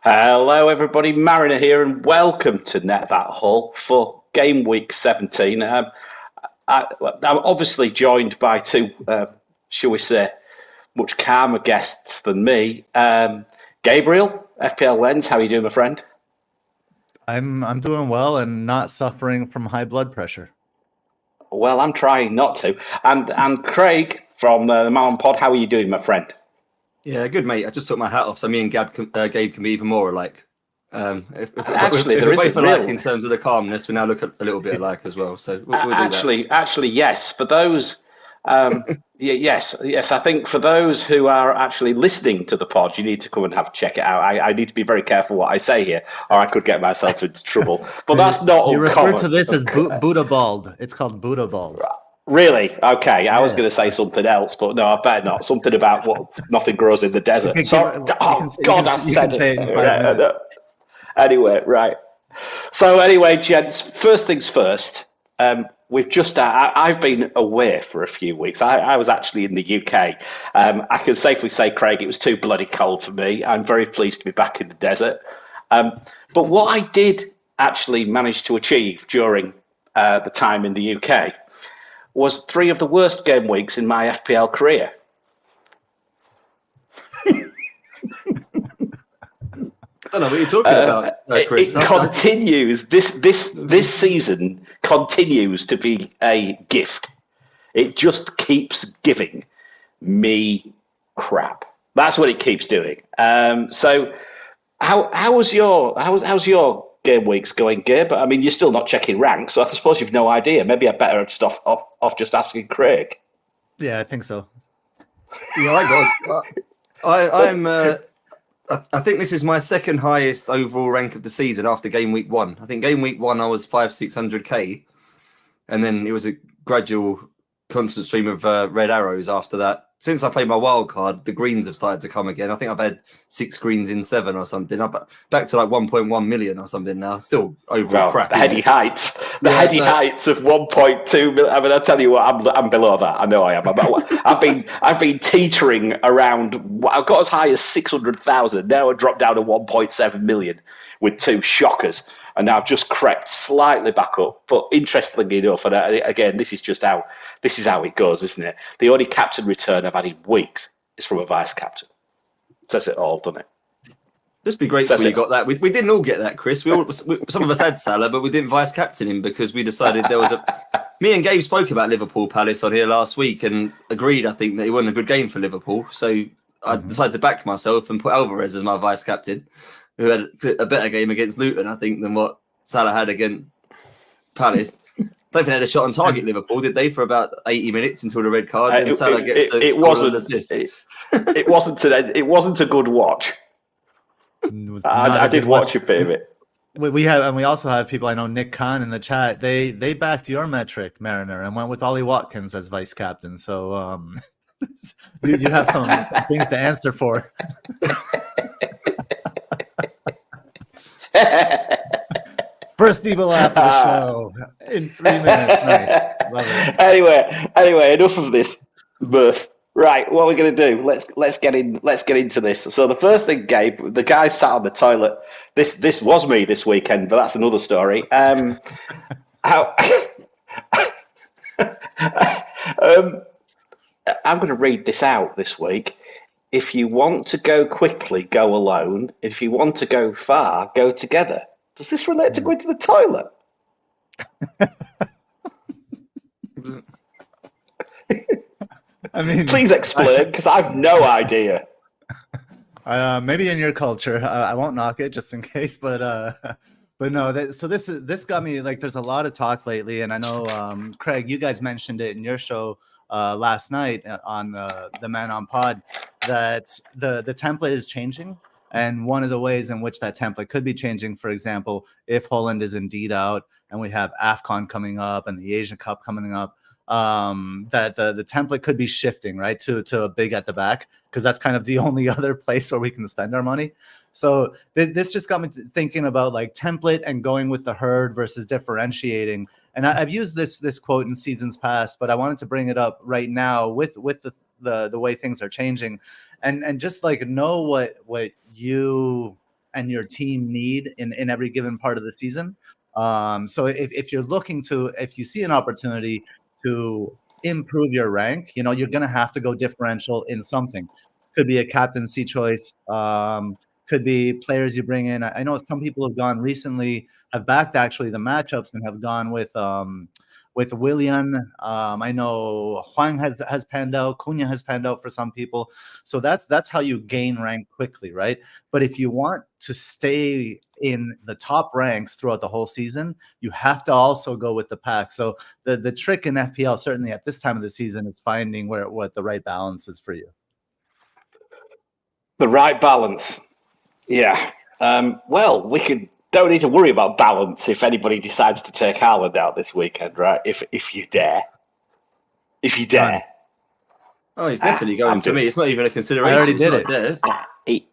Hello, everybody. Mariner here, and welcome to Net That Haul for Gameweek 17. I'm obviously joined by two, shall we say, much calmer guests than me. Gabriel, FPLLens, how are you doing, my friend? I'm doing well and not suffering from high blood pressure. Well, I'm trying not to. And Craig from the Man Pod, how are you doing, my friend? Yeah, good, mate. I just took my hat off, so me and Gabe can be even more alike. Actually, if there we're is both a alike real... in terms of the calmness, we now look a little bit alike as well. So we'll do that. Actually, yes. For those, yes. I think for those who are actually listening to the pod, you need to come and check it out. I need to be very careful what I say here, or I could get myself into trouble. But that's not you uncommon. refer to this as Buddha bald. It's called Buddha bald. Really? Okay. I was going to say something else, but no, I better not. Something about what nothing grows in the desert. I said it. Anyway, right. So anyway, gents, first things first. We've just I've been away for a few weeks. I was actually in the UK. I can safely say, Craig, it was too bloody cold for me. I'm very pleased to be back in the desert. But what I did actually manage to achieve during the time in the UK was 3 of the worst game weeks in my FPL career. I don't know what you're talking about, Chris. It continues. This season continues to be a gift. It just keeps giving me crap. That's what it keeps doing. So, how's your game weeks going, Gabe? I mean, you're still not checking ranks, so I suppose you've no idea. Maybe I better just off just asking Craig. Yeah, I think so. Yeah, I think this is my second highest overall rank of the season after game week 1. I think game week 1 I was 500-600k, and then it was a gradual, constant stream of red arrows after that. Since I played my Wildcard, the greens have started to come again. I think I've had 6 greens in 7 or something. I'm back to like 1.1 million or something now. Still overall crap. The heady heights. Heights of 1.2 million. I mean, I'll tell you what, I'm below that. I know I am. I've been teetering around. I've got as high as 600,000. Now I've dropped down to 1.7 million with 2 shockers. And now I've just crept slightly back up. But interestingly enough, and again, this is how it goes, isn't it? The only captain return I've had in weeks is from a vice captain. Says it all, doesn't it? This would be great if we got that. We didn't all get that, Chris. Some of us had Salah, but we didn't vice captain him because we decided there was a. Me and Gabe spoke about Liverpool Palace on here last week and agreed, I think, that it wasn't a good game for Liverpool. So I decided to back myself and put Alvarez as my vice captain, who had a better game against Luton, I think, than what Salah had against Palace. I don't think they had a shot on target, Liverpool, did they, for about 80 minutes until the red card? Then Salah gets it wasn't assist. It wasn't a good watch. I did watch a bit of it. We also have people. I know Nick Khan in the chat. They backed your metric, Mariner, and went with Ollie Watkins as vice captain. So you have some things to answer for. First evil laugh of the show in 3 minutes. Nice. Love it. Anyway, enough of this mirth. Right, what are we going to do? Let's get into this. So the first thing, Gabe, the guy sat on the toilet. This was me this weekend, but that's another story. I'm going to read this out this week. If you want to go quickly, go alone. If you want to go far, go together. Does this relate to going to the toilet? I mean, please explain, because I have no idea. Maybe in your culture, I won't knock it just in case, but no. This got me like. There's a lot of talk lately, and I know Craig, you guys mentioned it in your show last night on the Man on Pod that the template is changing. And one of the ways in which that template could be changing, for example, if Holland is indeed out and we have AFCON coming up and the Asian Cup coming up, that the template could be shifting, right, to a big at the back, because that's kind of the only other place where we can spend our money. So this just got me thinking about like template and going with the herd versus differentiating. And I've used this quote in seasons past, but I wanted to bring it up right now with the way things are changing, and just like know what you and your team need in every given part of the season. So if you're looking to, if you see an opportunity to improve your rank, you're going to have to go differential in something. Could be a captaincy choice. Could be players you bring in. I know some people have gone recently, have backed actually the matchups and have gone with Willian. I know Huang has panned out. Cunha has panned out for some people. So that's how you gain rank quickly, right? But if you want to stay in the top ranks throughout the whole season, you have to also go with the pack. So the trick in FPL, certainly at this time of the season, is finding what the right balance is for you. The right balance. Yeah. Well, don't need to worry about balance if anybody decides to take Haaland out this weekend, right? If you dare. If you dare. Oh, he's definitely going for me. It's not even a consideration. I already did it.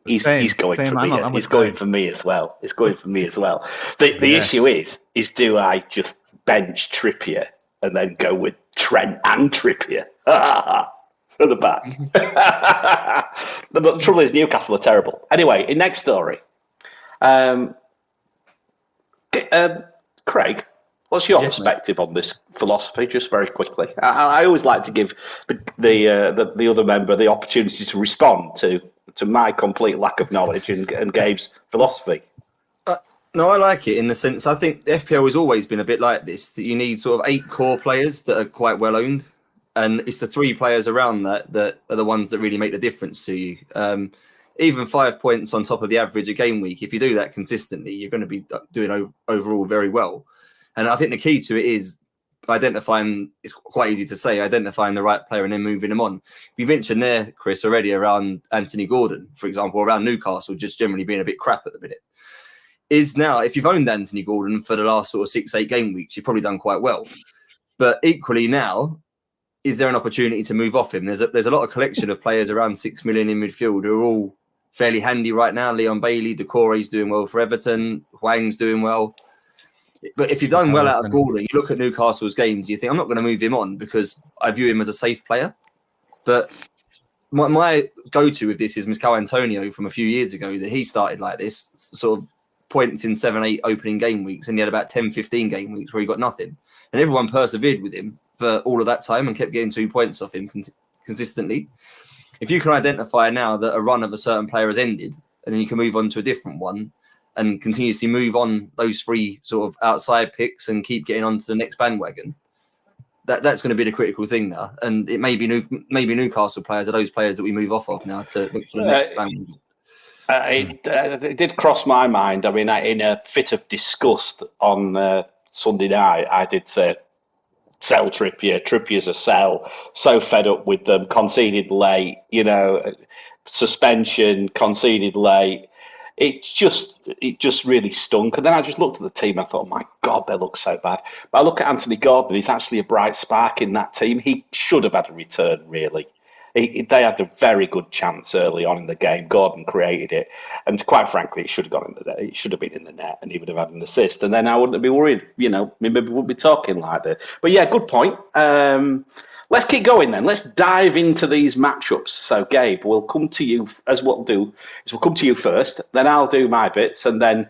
He's going for me. He's going for me as well. It's going for me as well. The issue is do I just bench Trippier and then go with Trent and Trippier? At the back. The trouble is Newcastle are terrible. Anyway, in next story, Craig, what's your perspective on this philosophy? Just very quickly. I always like to give the other member the opportunity to respond to my complete lack of knowledge and Gabe's philosophy. No, I like it in the sense I think FPL has always been a bit like this. That you need sort of 8 core players that are quite well owned. And it's the 3 players around that are the ones that really make the difference to you. Even 5 points on top of the average of game week, if you do that consistently, you're going to be doing overall very well. And I think the key to it is identifying, it's quite easy to say, identifying the right player and then moving them on. You mentioned there, Chris, already around Anthony Gordon, for example, around Newcastle just generally being a bit crap at the minute. Is now, if you've owned Anthony Gordon for the last sort of 6-8 game weeks, you've probably done quite well. But equally now, is there an opportunity to move off him? There's a lot of collection of players around 6 million in midfield who are all fairly handy right now. Leon Bailey, Decore's doing well for Everton. Huang's doing well. But if you've done well out of Gordon, you look at Newcastle's games, you think, I'm not going to move him on because I view him as a safe player. But my go-to with this is Mikel Antonio from a few years ago, that he started like this, sort of points in 7-8 opening game weeks, and he had about 10-15 game weeks where he got nothing. And everyone persevered with him for all of that time and kept getting 2 points off him consistently. If you can identify now that a run of a certain player has ended and then you can move on to a different one and continuously move on those 3 sort of outside picks and keep getting onto the next bandwagon, that's going to be the critical thing now. And it may be Newcastle players are those players that we move off of now to look for the next bandwagon. It did cross my mind. I mean, in a fit of disgust on Sunday night, I did say, sell Trippier. Trippier's a sell. So fed up with them. Conceded late, suspension, conceded late. It just really stunk. And then I just looked at the team. I thought, my God, they look so bad. But I look at Anthony Gordon. He's actually a bright spark in that team. He should have had a return, really. They had a very good chance early on in the game. Gordon created it, and quite frankly, it should have gone in the net. It should have been in the net, and he would have had an assist. And then I wouldn't be worried. Maybe we wouldn't be talking like that. But yeah, good point. Let's keep going then. Let's dive into these matchups. So, Gabe, we'll come to you. As what we'll do is we'll come to you first. Then I'll do my bits, and then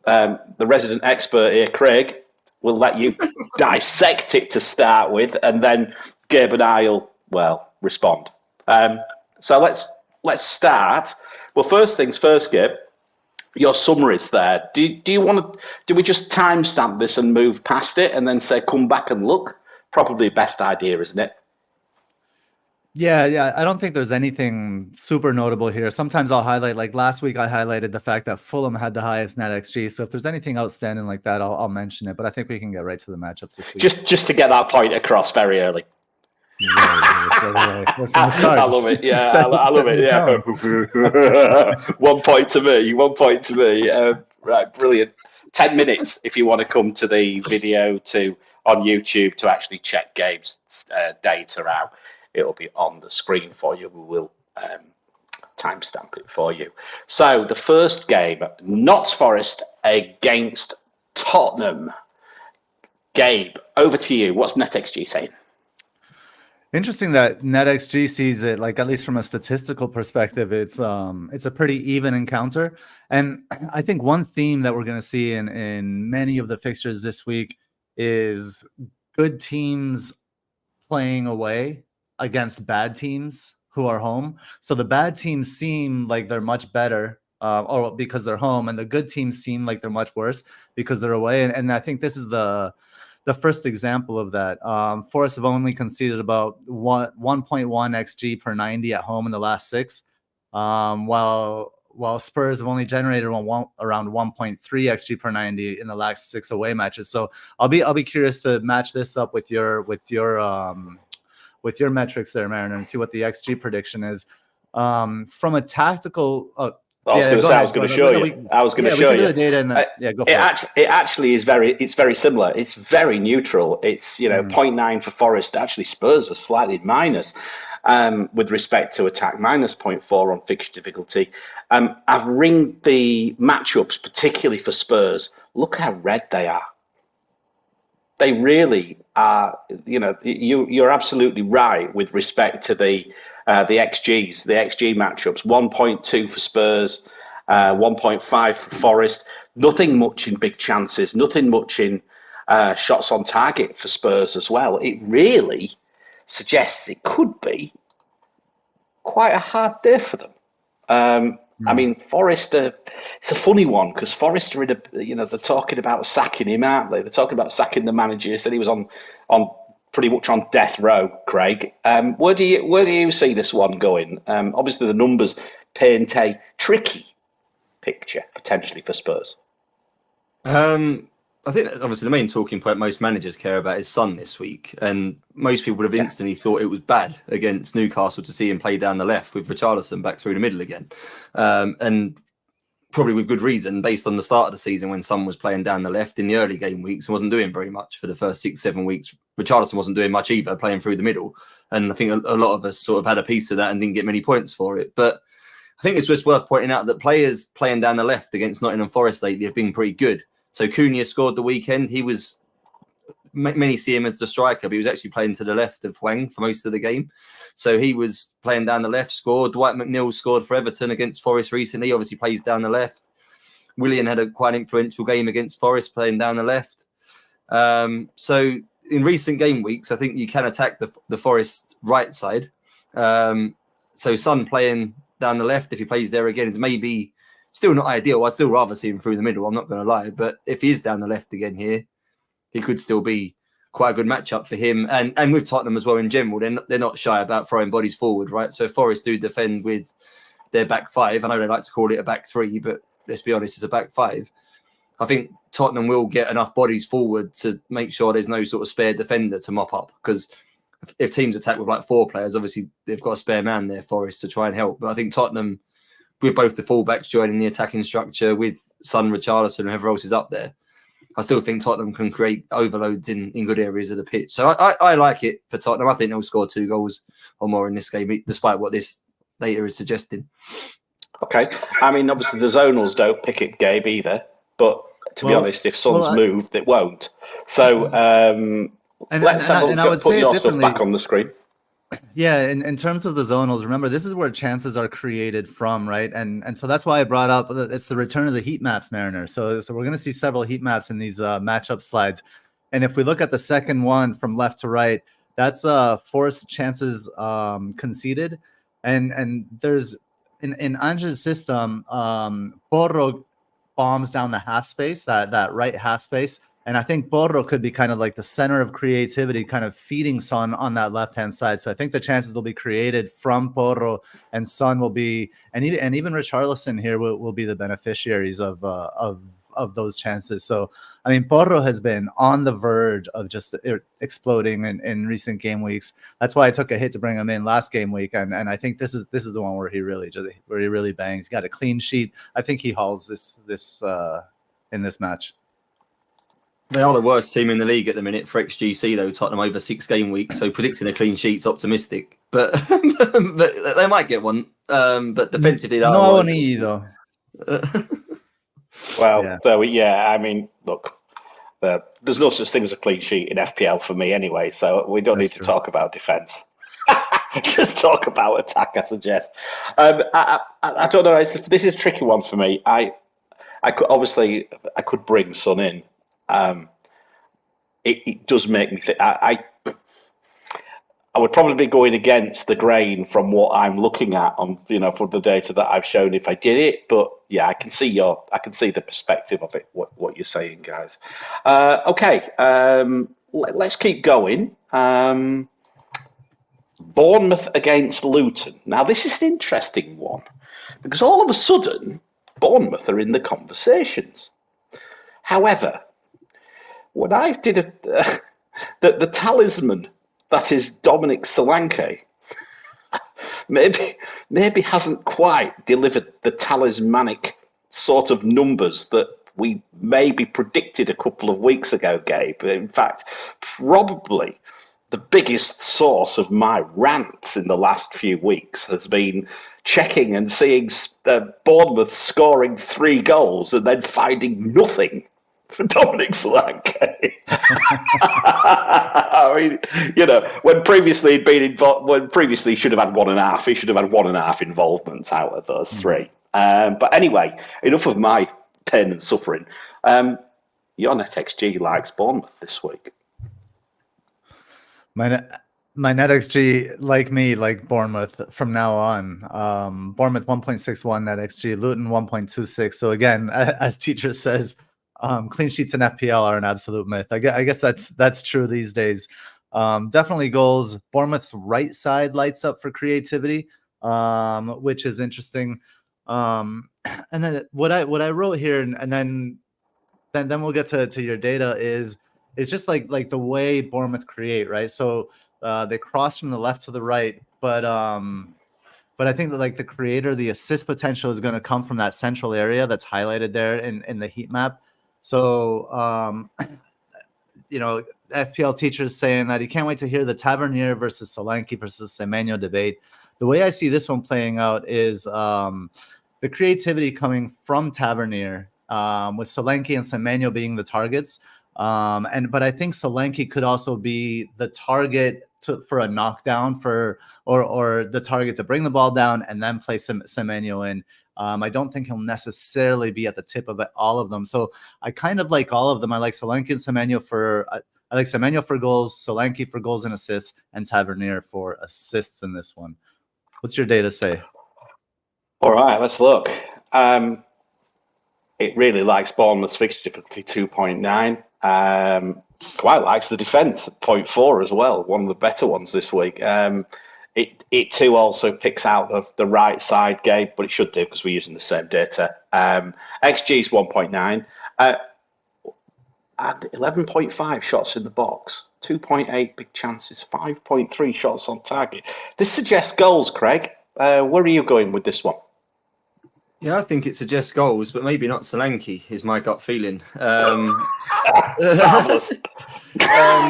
the resident expert here, Craig, will let you dissect it to start with, and then Gabe and I'll respond. So let's start. Well, first things first, Gabe. Your summaries there. Do we just timestamp this and move past it, and then say come back and look? Probably the best idea, isn't it? Yeah. I don't think there's anything super notable here. Sometimes I'll highlight, like last week, I highlighted the fact that Fulham had the highest NetxG. So if there's anything outstanding like that, I'll mention it. But I think we can get right to the matchups this week. Just to get that point across very early. I love it. Yeah, I love it. Yeah. 1 point to me. 1 point to me. Right, brilliant. 10 minutes if you want to come to the video on YouTube to actually check Gabe's data out. It'll be on the screen for you. We will timestamp it for you. So the first game, Notts Forest against Tottenham. Gabe, over to you. What's NetxG saying? Interesting that NetxG sees it, like, at least from a statistical perspective, it's a pretty even encounter. And I think one theme that we're going to see in many of the fixtures this week is good teams playing away against bad teams who are home. So the bad teams seem like they're much better or because they're home, and the good teams seem like they're much worse because they're away. And I think this is the first example of that. Forest have only conceded about 1.1 xG per 90 at home in the last 6, while Spurs have only generated around 1.3 xG per 90 in the last 6 away matches. So I'll be curious to match this up with your metrics there, Mariner, and see what the xG prediction is. From a tactical. I was going to show you. I was going to show you the data. Go for it. It actually is very similar. It's very neutral. It's 0.9 for Forest. Actually, Spurs are slightly minus with respect to attack, minus 0.4 on fixture difficulty. I've ringed the matchups, particularly for Spurs. Look how red they are. They really are. You're absolutely right with respect to the XGs, the XG matchups. 1.2 for Spurs, 1.5 for Forest. Nothing much in big chances. Nothing much in shots on target for Spurs as well. It really suggests it could be quite a hard day for them. I mean, Forest, it's a funny one because Forest are they're talking about sacking him, aren't they? They're talking about sacking the manager. Said he was on pretty much on death row, Craig. Where do you see this one going? Obviously, the numbers paint a tricky picture potentially for Spurs. I think obviously the main talking point most managers care about is Son this week, and most people would have instantly thought it was bad against Newcastle to see him play down the left with Richarlison back through the middle again, and probably with good reason based on the start of the season when Son was playing down the left in the early game weeks and wasn't doing very much for the first 6-7 weeks. Richarlison wasn't doing much either, playing through the middle, and I think a lot of us sort of had a piece of that and didn't get many points for it. But I think it's just worth pointing out that players playing down the left against Nottingham Forest lately have been pretty good. So Cunha scored the weekend. He was, many see him as the striker, but he was actually playing to the left of Hwang for most of the game. So he was playing down the left, scored. Dwight McNeil scored for Everton against Forest recently, obviously plays down the left. Willian had a quite influential game against Forest playing down the left. So in recent game weeks, I think you can attack the Forest right side. So Son playing down the left, if he plays there again, it's maybe still not ideal. I'd still rather see him through the middle, I'm not going to lie. But if he is down the left again here, he could still be quite a good matchup for him. And with Tottenham as well in general, they're not shy about throwing bodies forward, right? So if Forest do defend with their back 5, I know they like to call it a back 3, but let's be honest, it's a back 5. I think Tottenham will get enough bodies forward to make sure there's no sort of spare defender to mop up. Because if teams attack with like 4 players, obviously they've got a spare man there, Forest, to try and help. But I think Tottenham, with both the fullbacks joining the attacking structure, with Son, Richarlison, and whoever else is up there, I still think Tottenham can create overloads in good areas of the pitch. So I like it for Tottenham. I think they'll score 2 goals or more in this game, despite what this data is suggesting. Okay. I mean, obviously the zonals don't pick it, Gabe, either. But to be honest, if Son's moved, it won't. So let's put your stuff back on the screen. Yeah, in terms of the zonals, remember, this is where chances are created from, right? And so that's why I brought up it's the return of the heat maps, Mariner. So we're going to see several heat maps in these matchup slides. And if we look at the second one from left to right, that's forced chances conceded. And there's in Ange's system, Porro bombs down the half space, that right half space. And I think Porro could be kind of like the center of creativity, kind of feeding Son on that left-hand side. So I think the chances will be created from Porro, and Son will be, and even Richarlison here will be the beneficiaries of those chances. So, I mean, Porro has been on the verge of just exploding in recent game weeks. That's why I took a hit to bring him in last game week, and I think this is the one where he really bangs. He got a clean sheet. I think he hauls this in this match. They are the worst team in the league at the minute for XGC, though. Tottenham over 6 game weeks, so predicting a clean sheet's optimistic. But but they might get one. But defensively, no Oni though. Well, I mean, look, there's no such thing as a clean sheet in FPL for me anyway, so we don't need to talk about defence. Just talk about attack, I suggest. I don't know. This is a tricky one for me. I could bring Son in. It does make me think. I would probably be going against the grain from what I'm looking at on, from the data that I've shown if I did it. But yeah, I can see the perspective of it. What you're saying, guys. Okay, let's keep going. Bournemouth against Luton. Now, this is an interesting one because all of a sudden, Bournemouth are in the conversations. However, when I did the talisman, that is Dominic Solanke, maybe hasn't quite delivered the talismanic sort of numbers that we maybe predicted a couple of weeks ago, Gabe. In fact, probably the biggest source of my rants in the last few weeks has been checking and seeing Bournemouth scoring 3 goals and then finding nothing for Dominic Solanke. I mean, when previously he'd been involved, when previously he should have had 1.5, he should have had 1.5 involvements out of those 3. But anyway, enough of my pain and suffering. Your NetxG likes Bournemouth this week. My NetxG, like Bournemouth from now on. Bournemouth 1.61 NetxG, Luton 1.26. So again, as teacher says, clean sheets in FPL are an absolute myth. I guess that's true these days. Definitely goals. Bournemouth's right side lights up for creativity, which is interesting. And then what I wrote here, and then we'll get to your data is just like the way Bournemouth create, right? So they cross from the left to the right, but I think that the creator, the assist potential is going to come from that central area that's highlighted there in the heat map. So FPL teachers saying that he can't wait to hear the Tavernier versus Solanke versus Semenyo debate. The way I see this one playing out is the creativity coming from Tavernier, with Solanke and Semenyo being the targets. But I think Solanke could also be the target for a knockdown or the target to bring the ball down and then play Semenyo in. I don't think he'll necessarily be at the tip of all of them. So I kind of like all of them. I like Solanke and Semenyo I like Semenyo for goals, Solanke for goals and assists, and Tavernier for assists in this one. What's your data say? All right, let's look. It really likes Bournemouth's fixture difficulty 2.9. Quite likes the defence at 0.4 as well, one of the better ones this week. It too also picks out the right side, Gabe, but it should do because we're using the same data. XG is 1.9. 11.5 shots in the box, 2.8 big chances, 5.3 shots on target. This suggests goals, Craig. Where are you going with this one? Yeah, I think it suggests goals, but maybe not Solanke, is my gut feeling. Marvellous.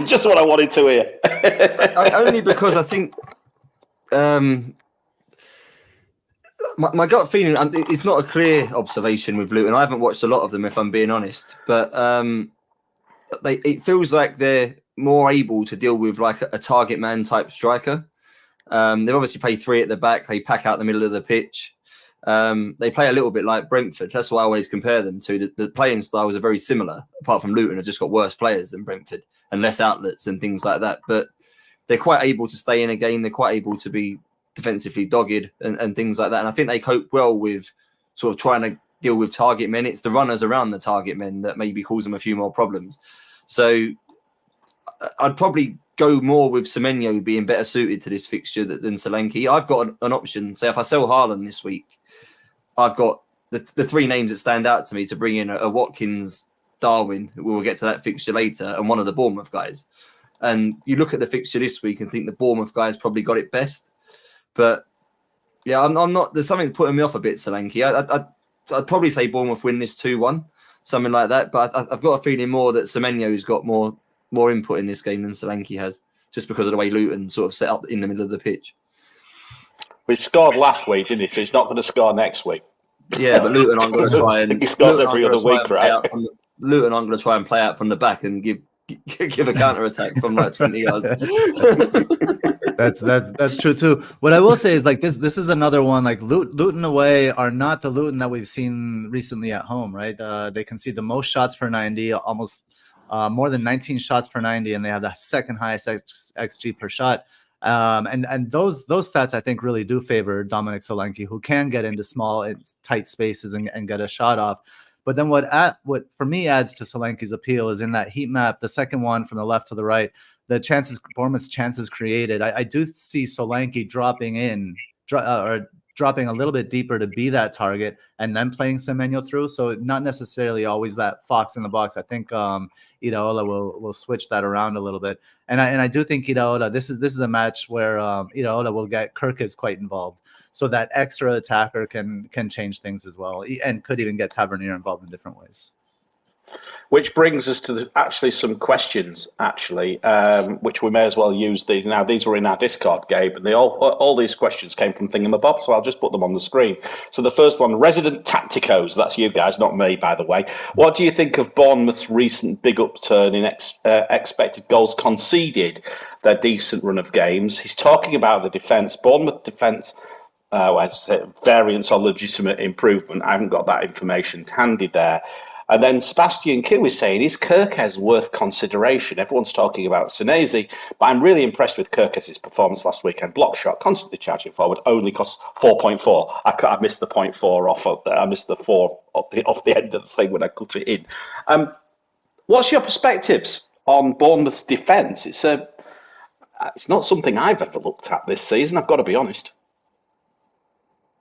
Just what I wanted to hear. Only because I think my gut feeling, it's not a clear observation with Luton. I haven't watched a lot of them, if I'm being honest, but it feels like they're more able to deal with like a target man type striker. They obviously play 3 at the back. They pack out the middle of the pitch. They play a little bit like Brentford. That's why I always compare them to. The playing styles are very similar, apart from Luton have just got worse players than Brentford and less outlets and things like that. But they're quite able to stay in a game. They're quite able to be defensively dogged and things like that. And I think they cope well with sort of trying to deal with target men. It's the runners around the target men that maybe cause them a few more problems. So I'd probably go more with Semenyo being better suited to this fixture than Solanke. I've got an option. Say if I sell Haaland this week, I've got the 3 names that stand out to me to bring in a Watkins, Darwin, we'll get to that fixture later, and one of the Bournemouth guys. And you look at the fixture this week and think the Bournemouth guys probably got it best. But yeah, I'm not. There's something putting me off a bit, Solanke. I'd probably say Bournemouth win this 2-1, something like that. But I've got a feeling more that Semenyo's got more input in this game than Solanke has, just because of the way Luton sort of set up in the middle of the pitch. We scored last week, didn't he? So he's not going to score next week. Yeah, but Luton aren't going to try and... he scores every other week, right? Luton aren't going to try and play out from the back and give a counter-attack from like 20 yards. That's true too. What I will say is like this is another one like Luton away are not the Luton that we've seen recently at home, right? They concede the most shots per 90, almost more than 19 shots per 90, and they have the second highest XG per shot. And those stats I think really do favor Dominic Solanke, who can get into small and tight spaces and get a shot off. But then what for me adds to Solanke's appeal is in that heat map, the second one from the left to the right, Bournemouth's chances created. I do see Solanke dropping a little bit deeper to be that target and then playing Semenyo through. So not necessarily always that fox in the box. I think Iraola will switch that around a little bit. And I do think Iraola, this is a match where Iraola will get Kirkes quite involved. So that extra attacker can change things as well, and could even get Tavernier involved in different ways. Which brings us to actually some questions, which we may as well use these. Now, these were in our Discord, Gabe, and all these questions came from Thingamabob, so I'll just put them on the screen. So the first one, Resident Tacticos, that's you guys, not me, by the way. What do you think of Bournemouth's recent big upturn in expected goals conceded, their decent run of games? He's talking about the defence. Bournemouth defence, variance or legitimate improvement. I haven't got that information handy there. And then Sebastian Q is saying, is Kirkes worth consideration? Everyone's talking about Senesi, but I'm really impressed with Kirkes' performance last weekend. Block shot, constantly charging forward, only costs 4.4. I missed the 0.4 off of there. I missed the 4 off the end of the thing when I cut it in. What's your perspectives on Bournemouth's defence? It's not something I've ever looked at this season, I've got to be honest.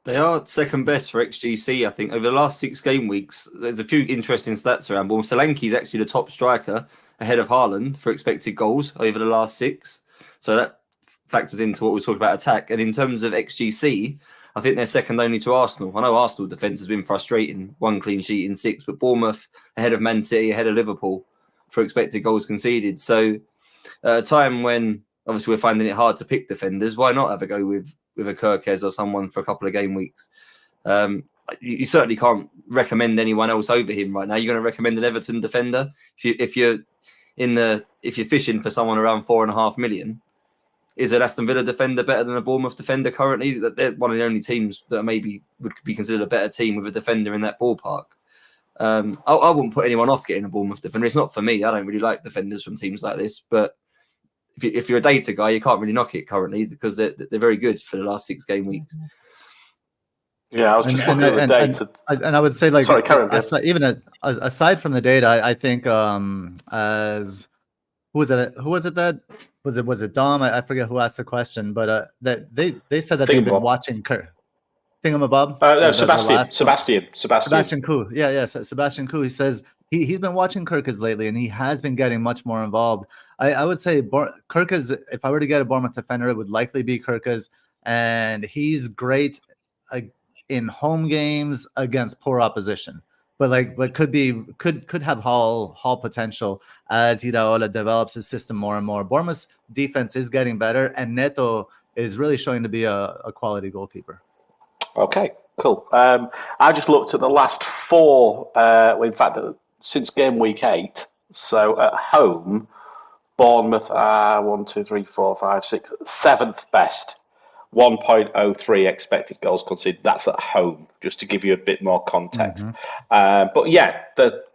They are second best for XGC, I think. Over the last 6 game weeks, there's a few interesting stats around. Well, Solanke is actually the top striker ahead of Haaland for expected goals over the last 6. So that factors into what we talked about attack. And in terms of XGC, I think they're second only to Arsenal. I know Arsenal defence has been frustrating, 1 clean sheet in 6, but Bournemouth ahead of Man City, ahead of Liverpool for expected goals conceded. So at a time when obviously we're finding it hard to pick defenders, why not have a go with a Kirkes or someone for a couple of game weeks? You certainly can't recommend anyone else over him right now. You're going to recommend an Everton defender if you're fishing for someone around 4.5 million. Is an Aston Villa defender better than a Bournemouth defender currently? They're one of the only teams that maybe would be considered a better team with a defender in that ballpark. I wouldn't put anyone off getting a Bournemouth defender. It's not for me. I don't really like defenders from teams like this, but if you're a data guy, you can't really knock it currently because they're very good for the last 6 game weeks. Yeah, I was just looking at the data. And I would say, like, sorry, Karen, aside from the data, I think as who was it Dom? I forget who asked the question, but that they said that they've been watching Thingamabob. Sebastian Koo. Yeah. Sebastian Koo. He says he's been watching Kirkes lately, and he has been getting much more involved. I would say Kirkes, if I were to get a Bournemouth defender, it would likely be Kirkes, and he's great in home games against poor opposition. But could have Hall potential as Iraola develops his system more and more. Bournemouth's defense is getting better, and Neto is really showing to be a quality goalkeeper. Okay, cool. I just looked at the last 4. In fact, since game week 8. So at home, Bournemouth are 7th best. 1.03 expected goals conceded. That's at home, just to give you a bit more context. Mm-hmm. But yeah,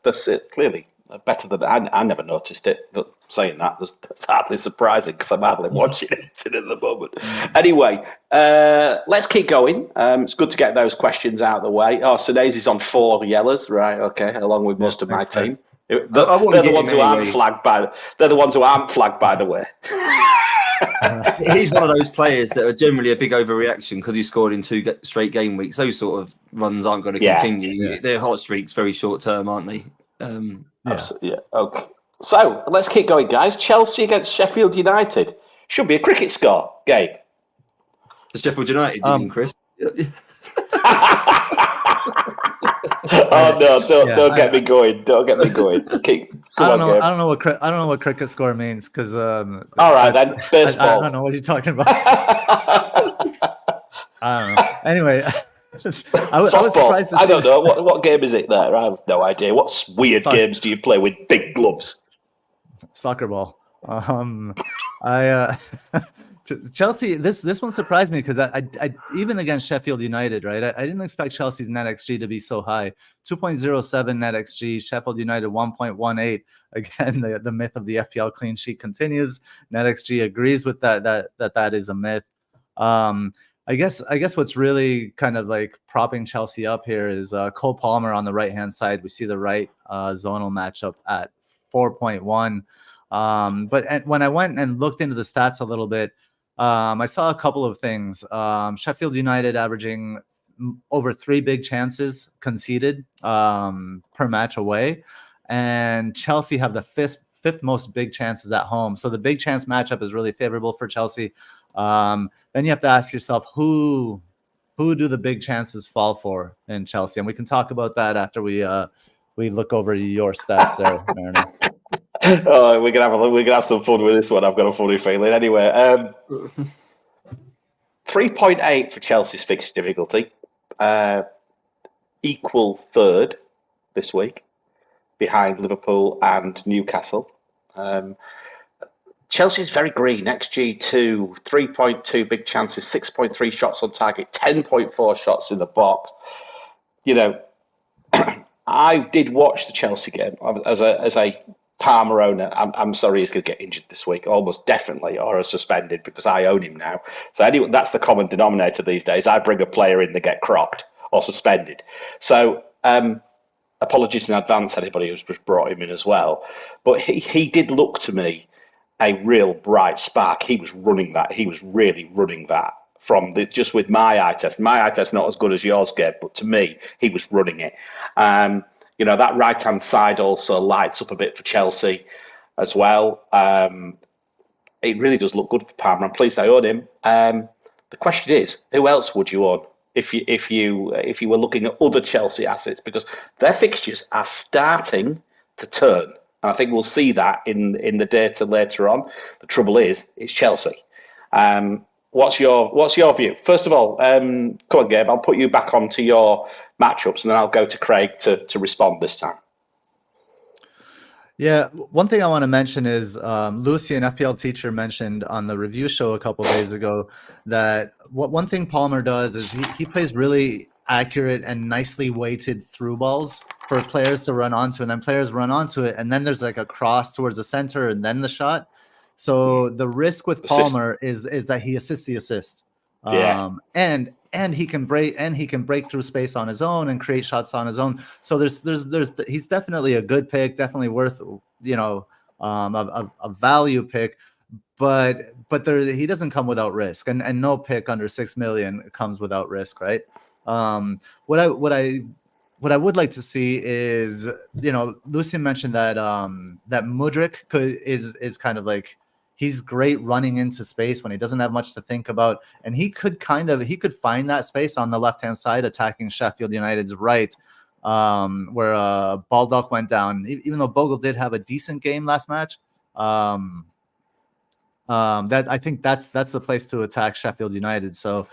that's it. Clearly better than I never noticed it. But saying that, that's hardly surprising because I'm hardly watching it at the moment. Anyway, let's keep going. It's good to get those questions out of the way. Oh, Senesi's on 4 yellows, right? Okay, along with most of my team. They're the ones who aren't flagged by. They're the ones who aren't flagged, by the way. He's one of those players that are generally a big overreaction because he scored in 2 straight game weeks. Those sort of runs aren't going to continue. Yeah. They're hot streaks, very short term, aren't they? Absolutely. Yeah. Okay. So let's keep going, guys. Chelsea against Sheffield United should be a cricket score. Gabe. The Sheffield United, you mean, Chris? Oh no! Don't get me going. Don't get me going. Okay, I don't know what cricket score means because. All right, then baseball. I don't know what you're talking about. I don't know. Anyway, I was surprised to see. I don't know what game is it there. I have no idea. What weird games do you play with big gloves? Soccer ball. Chelsea, this one surprised me because I even against Sheffield United, right? I didn't expect Chelsea's NetxG to be so high. 2.07 NetxG, Sheffield United 1.18. Again, the myth of the FPL clean sheet continues. NetxG agrees with that is a myth. I guess what's really kind of like propping Chelsea up here is Cole Palmer on the right-hand side. We see the right zonal matchup at 4.1. But when I went and looked into the stats a little bit, I saw a couple of things. Sheffield United averaging over 3 big chances conceded per match away, and Chelsea have the fifth most big chances at home. So the big chance matchup is really favorable for Chelsea. Then you have to ask yourself, who do the big chances fall for in Chelsea? And we can talk about that after we look over your stats there, Mariner. Oh, we're gonna have some fun with this one. I've got a funny feeling. Anyway, 3.8 for Chelsea's fixture difficulty, equal third this week, behind Liverpool and Newcastle. Chelsea's very green. XG 2, 3.2 big chances, 6.3 shots on target, 10.4 shots in the box. You know, I did watch the Chelsea game as a Palmer owner. I'm sorry he's going to get injured this week, almost definitely, or suspended because I own him now. So anyway, that's the common denominator these days. I bring a player in, they get crocked or suspended. So apologies in advance, anybody who's just brought him in as well. But he did look to me a real bright spark. He was running that. He was really running that from just with my eye test. My eye test not as good as yours, Gabe, but to me, he was running it. You know, that right-hand side also lights up a bit for Chelsea as well. It really does look good for Palmer. I'm pleased I own him. The question is, who else would you own if you were looking at other Chelsea assets? Because their fixtures are starting to turn. And I think we'll see that in the data later on. The trouble is, it's Chelsea. What's your view? First of all, come on, Gabe, I'll put you back onto your matchups and then I'll go to Craig to respond this time. Yeah, one thing I want to mention is Lucy, an FPL teacher, mentioned on the review show a couple of days ago that one thing Palmer does is he plays really accurate and nicely weighted through balls for players to run onto, and then players run onto it, and then there's like a cross towards the center and then the shot. So the risk with Palmer is that he assists the assist. And he can break through space on his own and create shots on his own. So he's definitely a good pick, definitely worth a value pick, but he doesn't come without risk, and no pick under 6 million comes without risk, right? What I would like to see is, you know, Lucian mentioned that that Mudryk is kind of like, he's great running into space when he doesn't have much to think about, and he could find that space on the left-hand side attacking Sheffield United's right, where Baldock went down. Even though Bogle did have a decent game last match, that I think that's the place to attack Sheffield United. So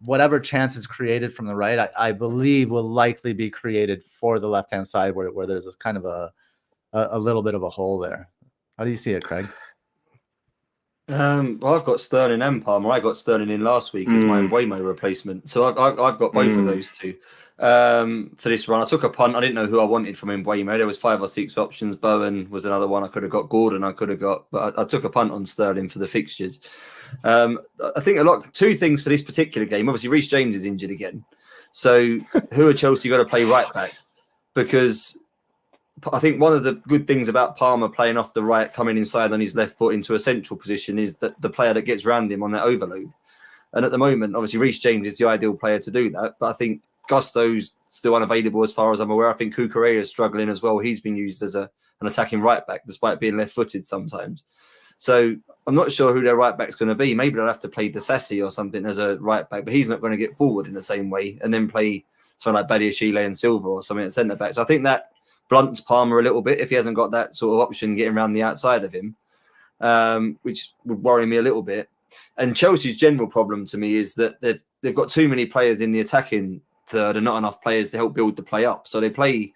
whatever chance is created from the right, I believe will likely be created for the left-hand side where there's a kind of a little bit of a hole there. How do you see it, Craig? Well, I've got Sterling and Palmer. I got Sterling in last week as my Mbuemo replacement, so I've got both of those two for this run. I took a punt. I didn't know who I wanted from Mbuemo. There was 5 or 6 options. Bowen was another one. I could have got Gordon. But I took a punt on Sterling for the fixtures. I think two things for this particular game. Obviously, Reece James is injured again, so who are Chelsea got to play right back? Because I think one of the good things about Palmer playing off the right, coming inside on his left foot into a central position, is that the player that gets around him on that overload. And at the moment, obviously, Reece James is the ideal player to do that. But I think Gusto's still unavailable as far as I'm aware. I think Cucurella is struggling as well. He's been used as an attacking right back, despite being left-footed sometimes. So I'm not sure who their right back's going to be. Maybe they'll have to play Disasi or something as a right back, but he's not going to get forward in the same way, and then play someone like Badiashile and Silva or something at centre back. So I think that blunts Palmer a little bit if he hasn't got that sort of option getting around the outside of him, which would worry me a little bit. And Chelsea's general problem to me is that they've got too many players in the attacking third and not enough players to help build the play up. So they play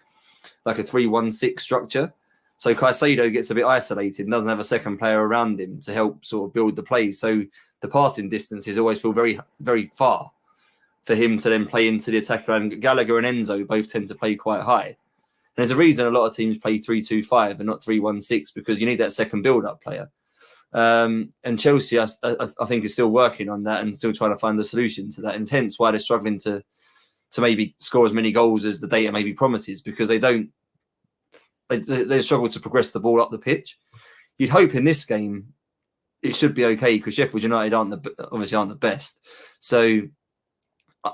like a 3-1-6 structure. So Caicedo gets a bit isolated and doesn't have a second player around him to help sort of build the play. So the passing distances always feel very, very far for him to then play into the attacker. And Gallagher and Enzo both tend to play quite high. And there's a reason a lot of teams play 3-2-5 and not 3-1-6, because you need that second build-up player. And Chelsea, I think, is still working on that and still trying to find a solution to that. And hence why they're struggling to maybe score as many goals as the data maybe promises, because they struggle to progress the ball up the pitch. You'd hope in this game it should be okay, because Sheffield United obviously aren't the best. So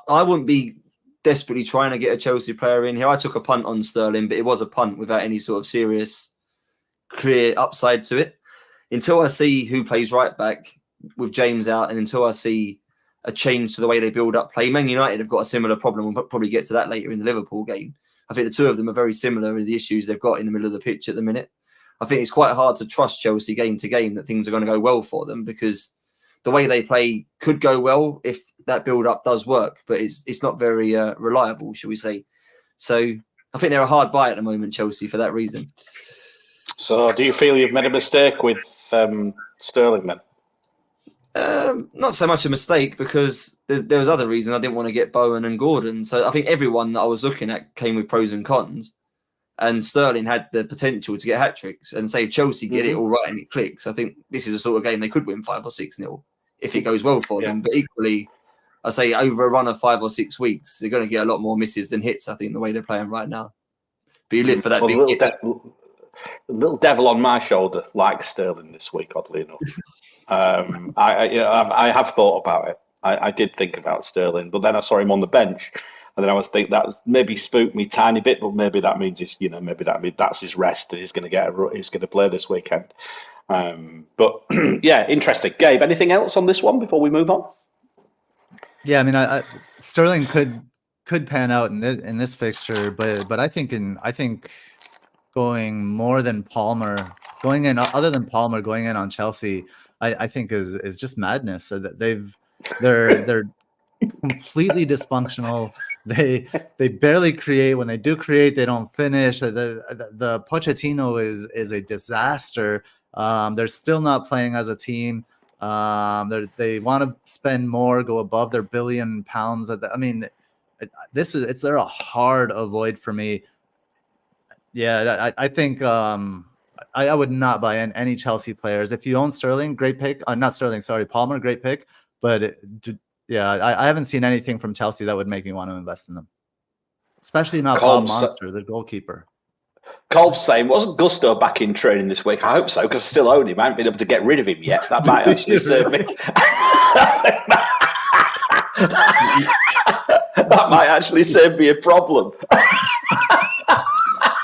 I wouldn't be desperately trying to get a Chelsea player in here. I took a punt on Sterling, but it was a punt without any sort of serious, clear upside to it. Until I see who plays right back with James out, and until I see a change to the way they build up play. Man United have got a similar problem. We'll probably get to that later in the Liverpool game. I think the two of them are very similar in the issues they've got in the middle of the pitch at the minute. I think it's quite hard to trust Chelsea game to game that things are going to go well for them, because the way they play could go well if that build-up does work, but it's not very reliable, shall we say. So I think they're a hard buy at the moment, Chelsea, for that reason. So do you feel you've made a mistake with Sterling then? Not so much a mistake, because there was other reasons I didn't want to get Bowen and Gordon. So I think everyone that I was looking at came with pros and cons. And Sterling had the potential to get hat-tricks. And say if Chelsea get it all right and it clicks, I think this is a sort of game they could win 5 or 6-0 if it goes well for them. But equally, I say over a run of 5 or 6 weeks, they're going to get a lot more misses than hits, I think, the way they're playing right now. But you live for that big hit. Little devil on my shoulder likes Sterling this week, oddly enough. I have thought about it. I did think about Sterling, but then I saw him on the bench, and then I was thinking that was maybe spooked me tiny bit. But maybe that means that's his rest, and he's going to play this weekend. But yeah, interesting. Gabe, anything else on this one before we move on? Yeah, I mean, Sterling could pan out in this fixture, but I think going more than Palmer, going in other than Palmer going in on Chelsea, I think is just madness. So that they're completely dysfunctional. They barely create. When they do create, they don't finish. The Pochettino is a disaster. They're still not playing as a team. They want to spend more, go above their £1 billion. They're a hard avoid for me. Yeah, I think I would not buy in any Chelsea players. If you own Sterling, great pick. Not Sterling, sorry, Palmer, great pick. But I haven't seen anything from Chelsea that would make me want to invest in them. Especially not Bob Monster, the goalkeeper. Colb's saying, wasn't Gusto back in training this week? I hope so, because I still own him. I haven't been able to get rid of him yet. That might actually serve me. That might actually save me a problem.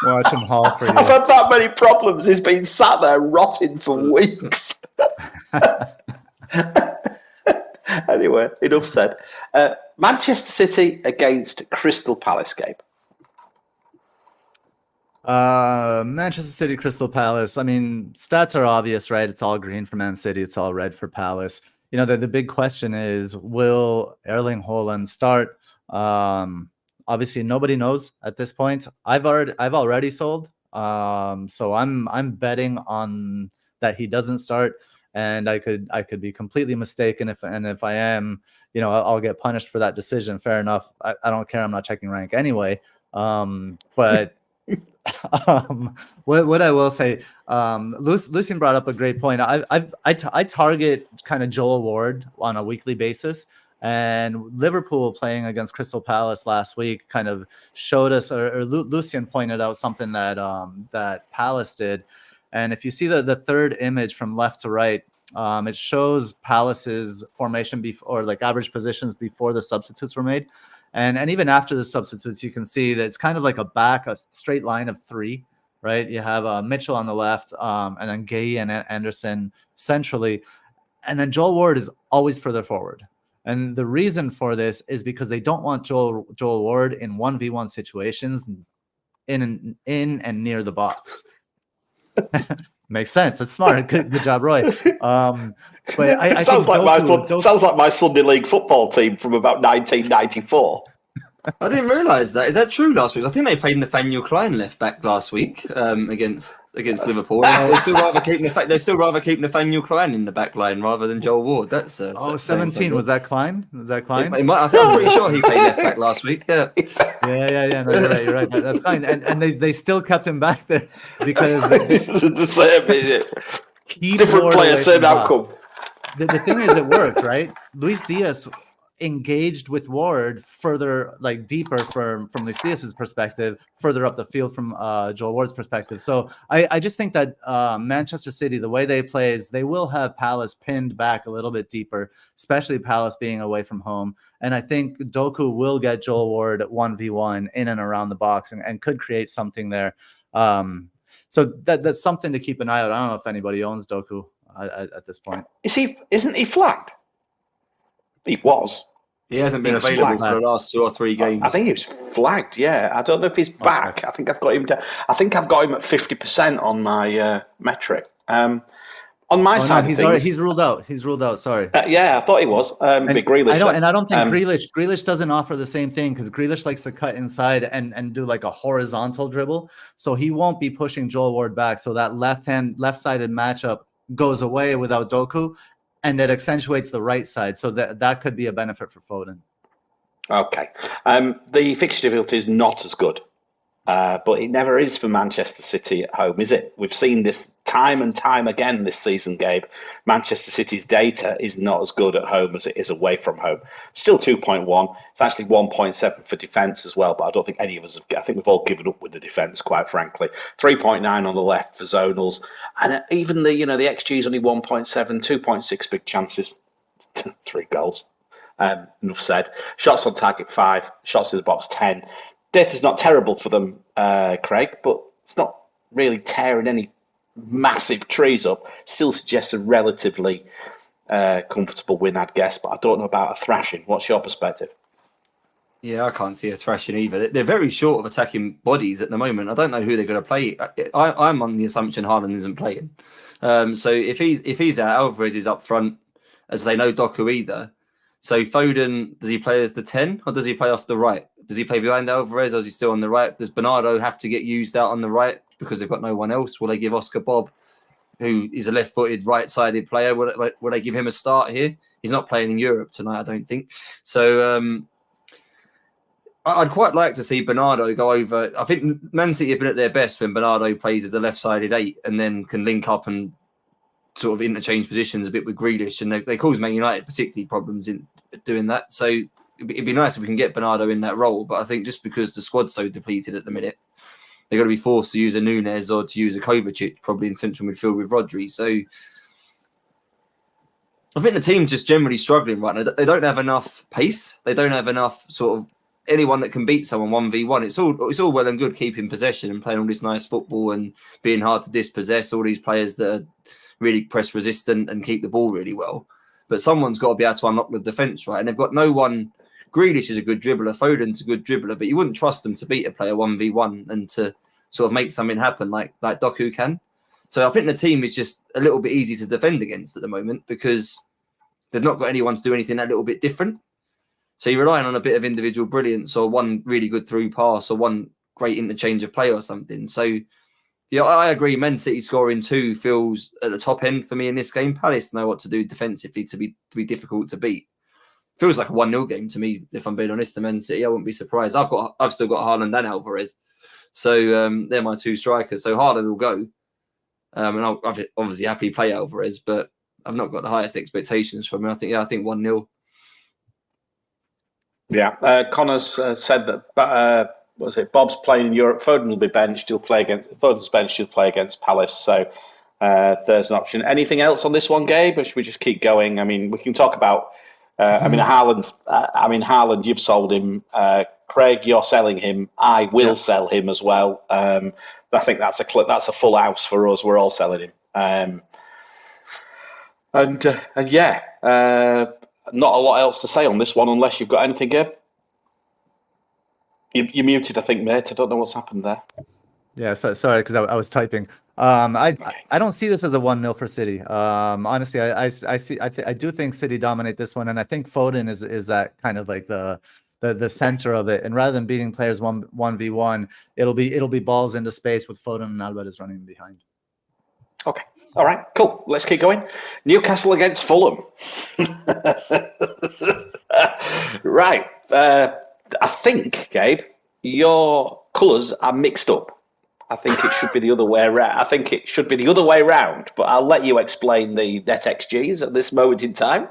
Watch him haul for you. I've had that many problems. He's been sat there rotting for weeks. Anyway, enough said. Manchester City against Crystal Palace, Gabe. Manchester City, Crystal Palace. I mean, stats are obvious, right? It's all green for Man City. It's all red for Palace. You know, the big question is, will Erling Haaland start? Obviously, nobody knows at this point. I've already sold. So I'm betting on that he doesn't start, and I could be completely mistaken. If I am, you know, I'll get punished for that decision. Fair enough. I don't care. I'm not checking rank anyway. But what I will say, Lucian brought up a great point. I target kind of Joel Ward on a weekly basis. And Liverpool playing against Crystal Palace last week kind of showed us, or Lucian pointed out something that Palace did. And if you see the third image from left to right, it shows Palace's formation or like average positions before the substitutes were made. And even after the substitutes, you can see that it's kind of like a straight line of 3, right? You have Mitchell on the left, and then Gay and Anderson centrally. And then Joel Ward is always further forward. And the reason for this is because they don't want Joel Ward in 1v1 situations in and near the box. Makes sense. It's smart. Good job, Roy. But I sounds like my Sunday League football team from about 1994. I didn't realise that. Is that true last week? I think they played Nathaniel Klein left back last week against Liverpool. They still rather keep Nathaniel Klein in the back line rather than Joel Ward. That's 17. Was that Klein? Was that Klein? I'm pretty sure he played left back last week. Yeah. Yeah. No, you're right. That's fine. And they still kept him back there because the same different player, same outcome. The thing is, it worked, right? Luis Diaz engaged with Ward further, like deeper from Luis Diaz's perspective, further up the field from Joel Ward's perspective. So I just think that Manchester City, the way they play is they will have Palace pinned back a little bit deeper, especially Palace being away from home. And I think Doku will get Joel Ward 1v1 in and around the box and could create something there. So that's something to keep an eye out. I don't know if anybody owns Doku at this point. Isn't he flagged? He was. He hasn't been available for the last 2 or 3 games. I think he was flagged. Yeah, I don't know if he's back. I think I've got him. I think I've got him at 50% on my metric. On my side, he's ruled out. He's ruled out. Sorry. Yeah, I thought he was. Grealish. I don't think Grealish doesn't offer the same thing because Grealish likes to cut inside and do like a horizontal dribble. So he won't be pushing Joel Ward back. So that left-sided matchup goes away without Doku. And it accentuates the right side, so that could be a benefit for Foden. Okay. The fixture difficulty is not as good, but it never is for Manchester City at home, is it? We've seen this time and time again this season, Gabe. Manchester City's data is not as good at home as it is away from home. Still 2.1. It's actually 1.7 for defence as well, but I don't think any of us I think we've all given up with the defence, quite frankly. 3.9 on the left for Zonals. And even the XG is only 1.7, 2.6 big chances, 3 goals. Enough said. Shots on target 5, shots in the box 10. Data's not terrible for them, Craig, but it's not really tearing any massive trees up. Still suggests a relatively comfortable win, I'd guess, but I don't know about a thrashing. What's your perspective? Yeah, I can't see a thrashing either. They're very short of attacking bodies at the moment. I don't know who they're going to play. I'm on the assumption Haaland isn't playing. So if he's out, Alvarez is up front, as they know Doku either. So Foden, does he play as the 10 or does he play off the right? Does he play behind Alvarez or is he still on the right? Does Bernardo have to get used out on the right because they've got no one else? Will they give Oscar Bob, who is a left-footed, right-sided player, will they give him a start here? He's not playing in Europe tonight, I don't think. So I'd quite like to see Bernardo go over. I think Man City have been at their best when Bernardo plays as a left-sided 8 and then can link up and sort of interchange positions a bit with Grealish. And they cause Man United particularly problems in doing that. So it'd be nice if we can get Bernardo in that role. But I think just because the squad's so depleted at the minute, they're going to be forced to use a Nunes or to use a Kovacic probably in central midfield with Rodri. So I think the team's just generally struggling right now. They don't have enough pace. They don't have enough sort of anyone that can beat someone 1v1. It's all well and good keeping possession and playing all this nice football and being hard to dispossess, all these players that are really press resistant and keep the ball really well. But someone's got to be able to unlock the defence, right? And they've got no one. Grealish is a good dribbler. Foden's a good dribbler, but you wouldn't trust them to beat a player 1v1 and to sort of make something happen like Doku can. So I think the team is just a little bit easy to defend against at the moment because they've not got anyone to do anything a little bit different. So you're relying on a bit of individual brilliance or one really good through pass or one great interchange of play or something. So yeah, I agree. Man City scoring 2 feels at the top end for me in this game. Palace know what to do defensively to be difficult to beat. Feels like a 1-0 game to me, if I'm being honest. To Man City, I wouldn't be surprised. I've still got Haaland and Alvarez, so they're my 2 strikers. So Haaland will go, and I'll obviously happily play Alvarez, but I've not got the highest expectations from him. I think 1-0. Yeah, Connor's said that. Was it Bob's playing in Europe? Foden will be benched. Foden's benched. He'll play against Palace. So there's an option. Anything else on this one, Gabe? Or should we just keep going? I mean, we can talk about. Haaland. You've sold him. Craig, you're selling him. I will sell him as well. I think that's a full house for us. We're all selling him. Not a lot else to say on this one, unless you've got anything, Gabe. You're muted, I think, mate. I don't know what's happened there. Yeah, sorry, because I was typing. I don't see this as a 1-0 for City. Honestly, I do think City dominate this one, and I think Foden is that kind of like the the center of it. And rather than beating players 1v1, it'll be balls into space with Foden and Alvarez running behind. Okay. All right, cool. Let's keep going. Newcastle against Fulham. Right. I think, Gabe, your colours are mixed up. I think it should be the other way around. But I'll let you explain the NetxGs at this moment in time.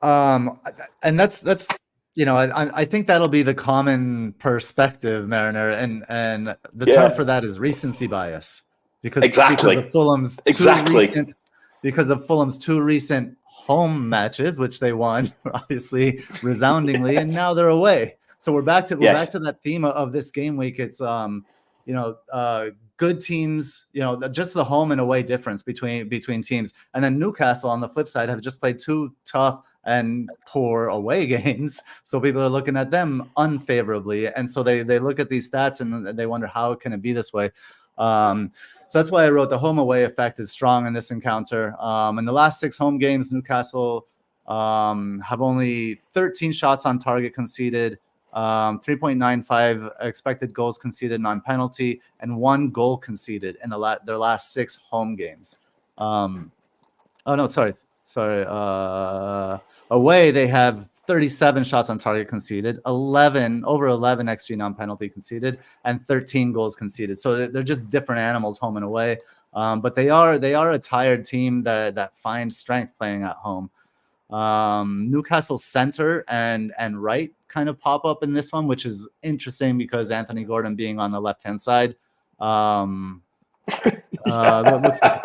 And that's I think that'll be the common perspective, Mariner, and the term for that is recency bias. Because of Fulham's two recent home matches, which they won obviously resoundingly, and now they're away. So we're back to that theme of this game week. It's good teams, just the home and away difference between teams. And then Newcastle on the flip side have just played two tough and poor away games. So people are looking at them unfavorably. And so they look at these stats and they wonder, how can it be this way? So that's why I wrote the home away effect is strong in this encounter. In the last 6 home games, Newcastle have only 13 shots on target conceded, 3.95 expected goals conceded non-penalty, and 1 goal conceded in their last 6 home games. Away, they have 37 shots on target conceded, over 11 XG non-penalty conceded, and 13 goals conceded. So they're just different animals, home and away. But they are a tired team that finds strength playing at home. Newcastle center and right kind of pop up in this one, which is interesting because Anthony Gordon being on the left-hand side. Looks like,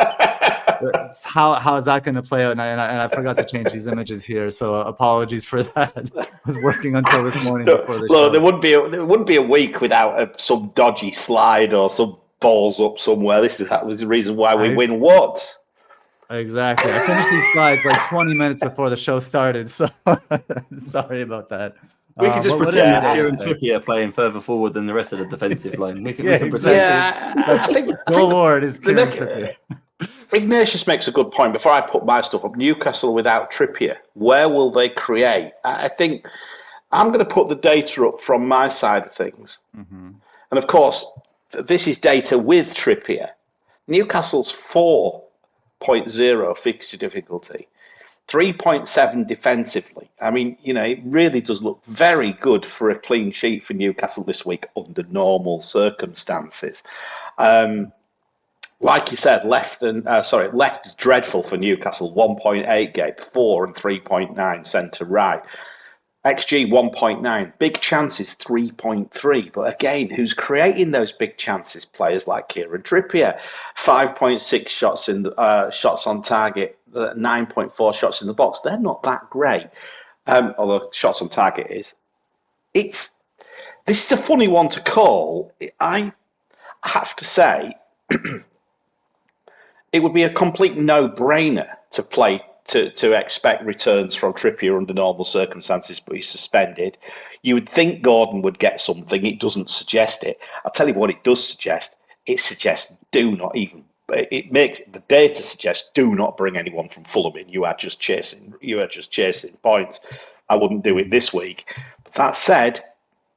how is that going to play out? And I forgot to change these images here, so apologies for that. I was working until this morning before the show. There wouldn't be a week without some dodgy slide or some balls up somewhere. That was the reason why we win what? Exactly. I finished these slides like 20 minutes before the show started, so sorry about that. We could just pretend it's Kieran Trippier playing further forward than the rest of the defensive line. We can pretend. Yeah, I think Lord is Kieran Trippier. Ignatius makes a good point. Before I put my stuff up, Newcastle without Trippier, where will they create? I think I'm going to put the data up from my side of things. Mm-hmm. And of course, this is data with Trippier. Newcastle's 4.0 fixture difficulty, 3.7 defensively. I mean, it really does look very good for a clean sheet for Newcastle this week under normal circumstances. Like you said, left is dreadful for Newcastle. 1.8 Gabe, 4 and 3.9 centre right. XG 1.9, big chances 3.3. But again, who's creating those big chances? Players like Kieran Trippier, 5.6 shots on target, 9.4 shots in the box. They're not that great. Although shots on target is. This is a funny one to call. I have to say. It would be a complete no-brainer to expect returns from Trippier under normal circumstances, but he's suspended. You would think Gordon would get something. It doesn't suggest it. I'll tell you what it does suggest. It suggests do not bring anyone from Fulham in. You are just chasing points. I wouldn't do it this week. But that said,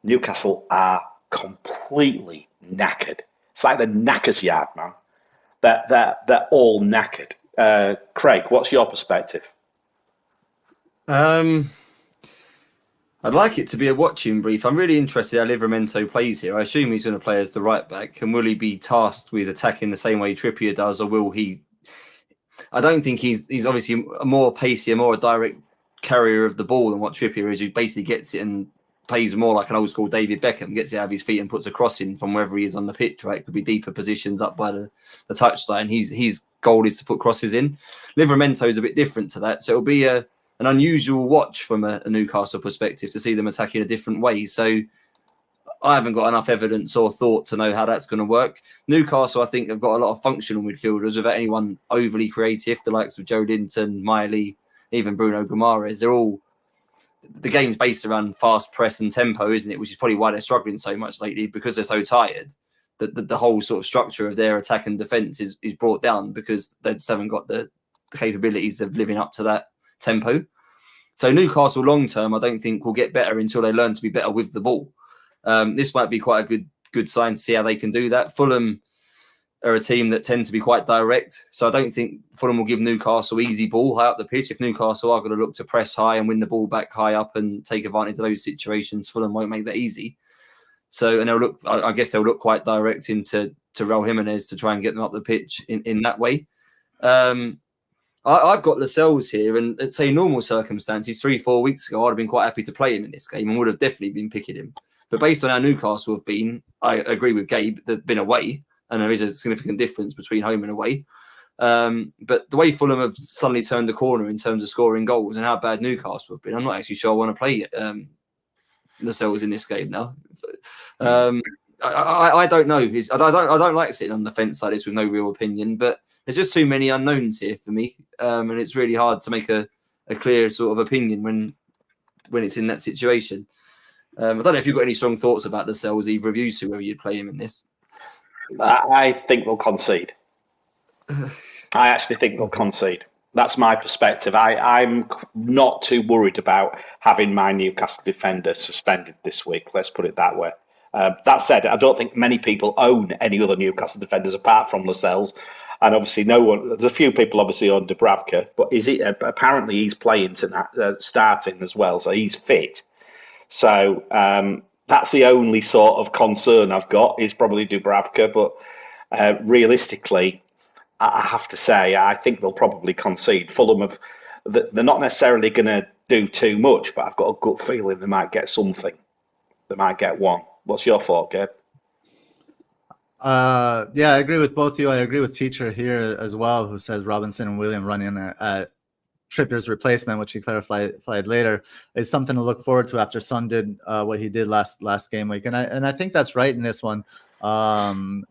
Newcastle are completely knackered. It's like the knacker's yard, man. They're all knackered. Craig, what's your perspective? I'd like it to be a watching brief. I'm really interested how Livramento plays here. I assume he's going to play as the right back, and will he be tasked with attacking the same way Trippier does, or will he? I don't think he's obviously a more pacey, a more direct carrier of the ball than what Trippier is, who basically gets it and plays more like an old school David Beckham, gets it out of his feet and puts a cross in from wherever he is on the pitch, right? It could be deeper positions up by the touchline. His goal is to put crosses in. Livramento is a bit different to that. So it'll be an unusual watch from a Newcastle perspective to see them attacking a different way. So I haven't got enough evidence or thought to know how that's going to work. Newcastle, I think, have got a lot of functional midfielders without anyone overly creative, the likes of Joe Linton, Miley, even Bruno Guimaraes. They're all... The game's based around fast press and tempo, isn't it? Which is probably why they're struggling so much lately, because they're so tired. The whole sort of structure of their attack and defence is brought down because they just haven't got the capabilities of living up to that tempo. So Newcastle long term, I don't think will get better until they learn to be better with the ball. This might be quite a good sign to see how they can do that. Fulham are a team that tend to be quite direct, so I don't think Fulham will give Newcastle easy ball high up the pitch. If Newcastle are going to look to press high and win the ball back high up and take advantage of those situations, Fulham won't make that easy. So, and I guess they'll look quite direct into Raul Jimenez to try and get them up the pitch in that way. I've got Lascelles here, and at say normal circumstances, 3-4 weeks ago, I'd have been quite happy to play him in this game and would have definitely been picking him. But based on how Newcastle have been, I agree with Gabe, they've been away, and there is a significant difference between home and away. But the way Fulham have suddenly turned the corner in terms of scoring goals and how bad Newcastle have been, I'm not actually sure I want to play Lascelles in this game now. I don't know. I don't like sitting on the fence like this with no real opinion, but there's just too many unknowns here for me, and it's really hard to make a clear sort of opinion when it's in that situation. I don't know if you've got any strong thoughts about Lascelles, either of you two, whether you'd play him in this. I think they'll concede. I actually think they'll concede. That's my perspective. I'm not too worried about having my Newcastle defender suspended this week. Let's put it that way. That said, I don't think many people own any other Newcastle defenders apart from Lascelles. And obviously, no one. There's a few people obviously on Dubravka, but apparently he's playing tonight, starting as well, so he's fit. So that's the only sort of concern I've got is probably Dubravka. But realistically, I have to say I think they'll probably concede. Fulham they're not necessarily going to do too much, but I've got a gut feeling they might get something. They might get one. What's your thought, Gabe? Yeah, I agree with both of you. I agree with Teacher here as well, who says Robinson and William running at Trippier's replacement, which he clarified later, is something to look forward to after Son did what he did last game week. And I think that's right in this one. Livramento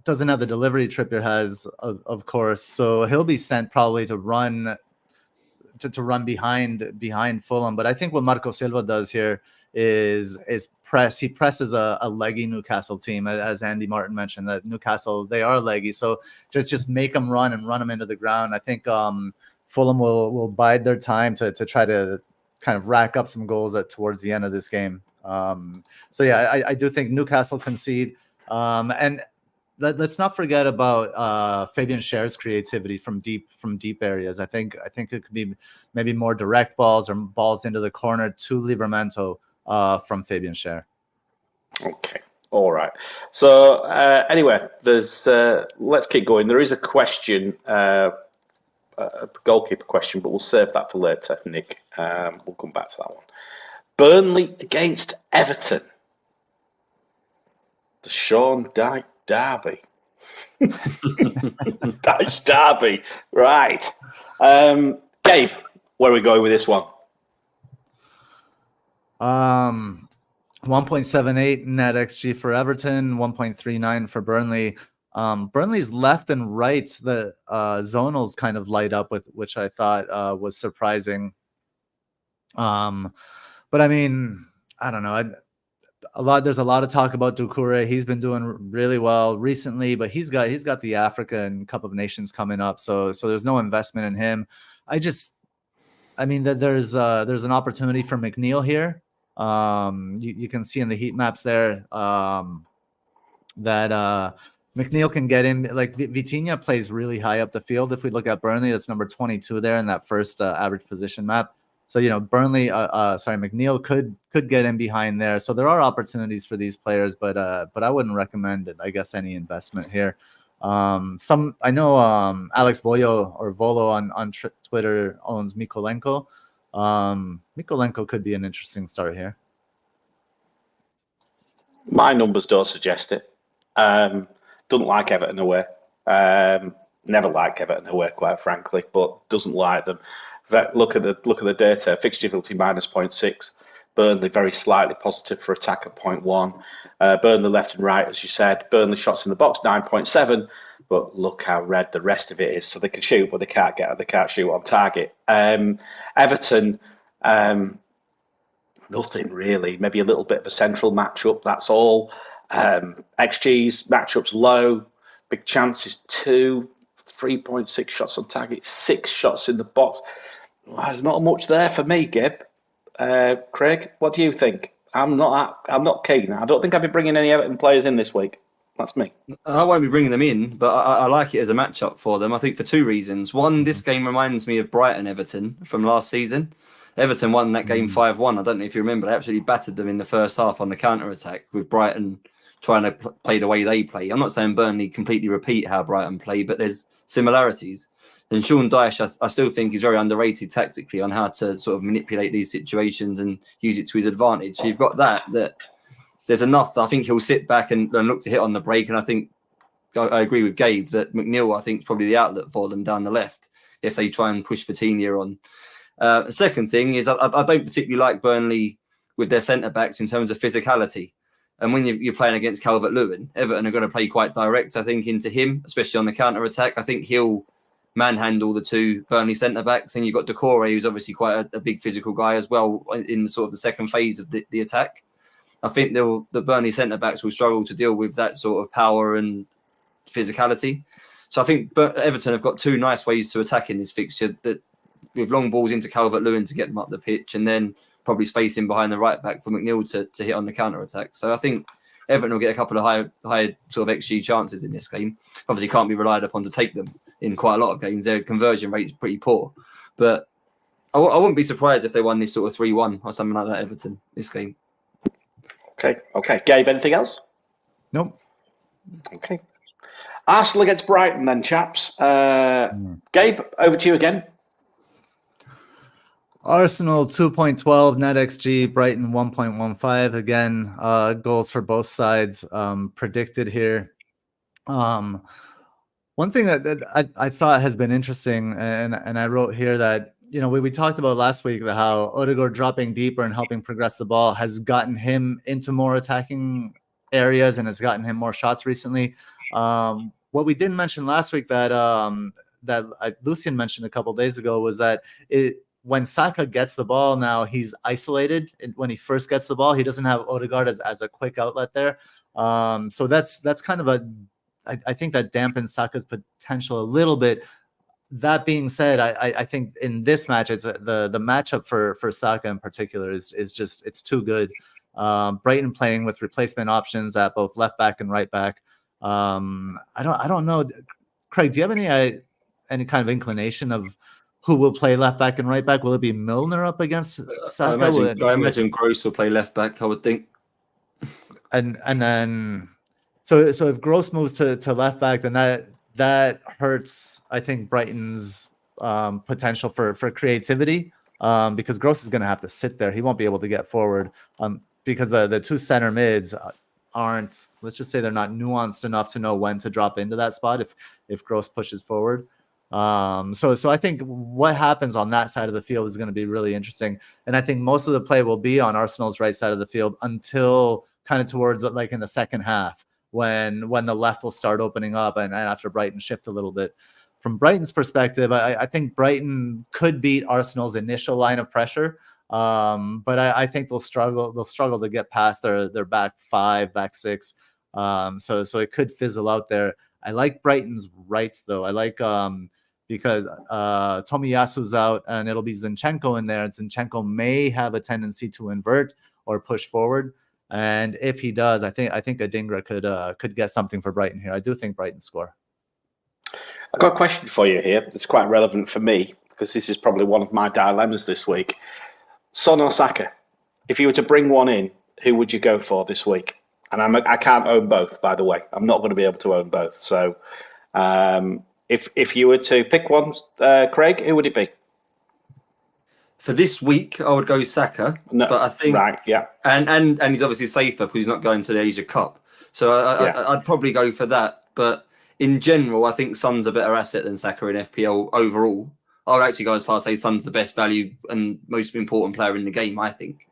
doesn't have the delivery Trippier has, of course, so he'll be sent probably to run behind Fulham. But I think what Marco Silva does here is press. He presses a leggy Newcastle team, as Andy Martin mentioned, that Newcastle, they are leggy. So just make them run and run them into the ground. I think Fulham will bide their time to try to kind of rack up some goals towards the end of this game. So yeah, I do think Newcastle concede. And let's not forget about Fabian Schär's creativity from deep areas. I think it could be maybe more direct balls or balls into the corner to Livramento from Fabian Schär. Okay, all right. So anyway, there's let's keep going. There is a question, a goalkeeper question, but we'll save that for later, Nick. We'll come back to that one. Burnley against Everton. The Sean Dyche Derby. Dyche Derby. Right. Gabe, where are we going with this one? 1.78 NetxG for Everton, 1.39 for Burnley. Burnley's left and right, the zonals kind of light up with, which I thought was surprising. But I mean, I don't know. There's a lot of talk about Doucouré. He's been doing really well recently, but he's got the Africa and Cup of Nations coming up, so there's no investment in him. I mean that there's an opportunity for McNeil here. You can see in the heat maps there that McNeil can get in. Like Vitinha plays really high up the field. If we look at Burnley, that's number 22 there in that first average position map. So, McNeil could get in behind there. So there are opportunities for these players, but I wouldn't recommend it, I guess, any investment here. I know Alex Volo on Twitter owns Mykolenko. Mykolenko could be an interesting start here. My numbers don't suggest it. Don't like Everton away. Never liked Everton away, quite frankly, but doesn't like them. Look at the data. Fixture difficulty -0.6. Burnley very slightly positive for attack at 0.1. Burnley left and right, as you said. Burnley shots in the box 9.7. But look how red the rest of it is. So they can shoot, but they can't shoot on target. Everton, nothing really. Maybe a little bit of a central matchup. That's all. XG's matchups low. Big chances 2. 3.6 shots on target. 6 shots in the box. There's not much there for me, Gib. Craig, what do you think? I'm not keen. I don't think I'll be bringing any Everton players in this week. That's me. I won't be bringing them in, but I like it as a matchup for them. I think for two reasons. One, this game reminds me of Brighton-Everton from last season. Everton won that game 5-1. I don't know if you remember. They absolutely battered them in the first half on the counter-attack with Brighton trying to play the way they play. I'm not saying Burnley completely repeat how Brighton play, but there's similarities. And Sean Dyche, I still think he's very underrated tactically on how to sort of manipulate these situations and use it to his advantage. So you've got that there's enough that I think he'll sit back and look to hit on the break. And I think I agree with Gabe that McNeil, I think, is probably the outlet for them down the left if they try and push Vitinha on. The second thing is I don't particularly like Burnley with their centre-backs in terms of physicality. And when you're playing against Calvert-Lewin, Everton are going to play quite direct, I think, into him, especially on the counter-attack. I think he'll manhandle the two Burnley centre-backs. And you've got Decore, who's obviously quite a big physical guy as well in sort of the second phase of the attack. I think the Burnley centre-backs will struggle to deal with that sort of power and physicality. So I think Everton have got two nice ways to attack in this fixture, that with long balls into Calvert-Lewin to get them up the pitch, and then probably spacing behind the right back for McNeil to hit on the counter-attack. So I think Everton will get a couple of high sort of XG chances in this game. Obviously can't be relied upon to take them in quite a lot of games. Their conversion rate is pretty poor. But I wouldn't be surprised if they won this sort of 3-1 or something like that, Everton, this game. Okay. Gabe, anything else? Nope. Okay. Arsenal against Brighton then, chaps. Gabe, over to you again. Arsenal 2.12 NetxG, Brighton 1.15. Again, goals for both sides predicted here. One thing that I thought has been interesting, and I wrote here that, you know, we talked about last week that how Odegaard dropping deeper and helping progress the ball has gotten him into more attacking areas and has gotten him more shots recently. What we didn't mention last week that Lucian mentioned a couple days ago was that when Saka gets the ball now, he's isolated. When he first gets the ball, he doesn't have Odegaard as a quick outlet there. So that's kind of I think that dampens Saka's potential a little bit. That being said, I think in this match, it's the matchup for Saka in particular is just, it's too good. Brighton playing with replacement options at both left back and right back. I don't know, Craig. Do you have any kind of inclination of who will play left back and right back? Will it be Milner up against Saka? I imagine Gross will play left back, I would think. And then so if Gross moves to left back, then that hurts, I think, Brighton's potential for creativity, because Gross is going to have to sit there. He won't be able to get forward because the two center mids aren't, let's just say they're not nuanced enough to know when to drop into that spot if Gross pushes forward. So I think what happens on that side of the field is going to be really interesting. And I think most of the play will be on Arsenal's right side of the field until kind of towards like in the second half, when the left will start opening up and after Brighton shift a little bit. From Brighton's perspective, I think Brighton could beat Arsenal's initial line of pressure. But I think they'll struggle to get past their back five, back six. So it could fizzle out there. I like Brighton's right though. I like because Tomiyasu's out and it'll be Zinchenko in there, and Zinchenko may have a tendency to invert or push forward. And if he does, I think Adingra could get something for Brighton here. I do think Brighton score. I've got a question for you here. It's quite relevant for me because this is probably one of my dilemmas this week. Son or Saka? If you were to bring one in, who would you go for this week? And I can't own both, by the way. I'm not going to be able to own both. So if you were to pick one, Craig, who would it be? For this week, I would go Saka. No, but I think, right, yeah. And he's obviously safer because he's not going to the Asia Cup. So I'd probably go for that. But in general, I think Son's a better asset than Saka in FPL overall. I would actually go as far as say Son's the best value and most important player in the game, I think.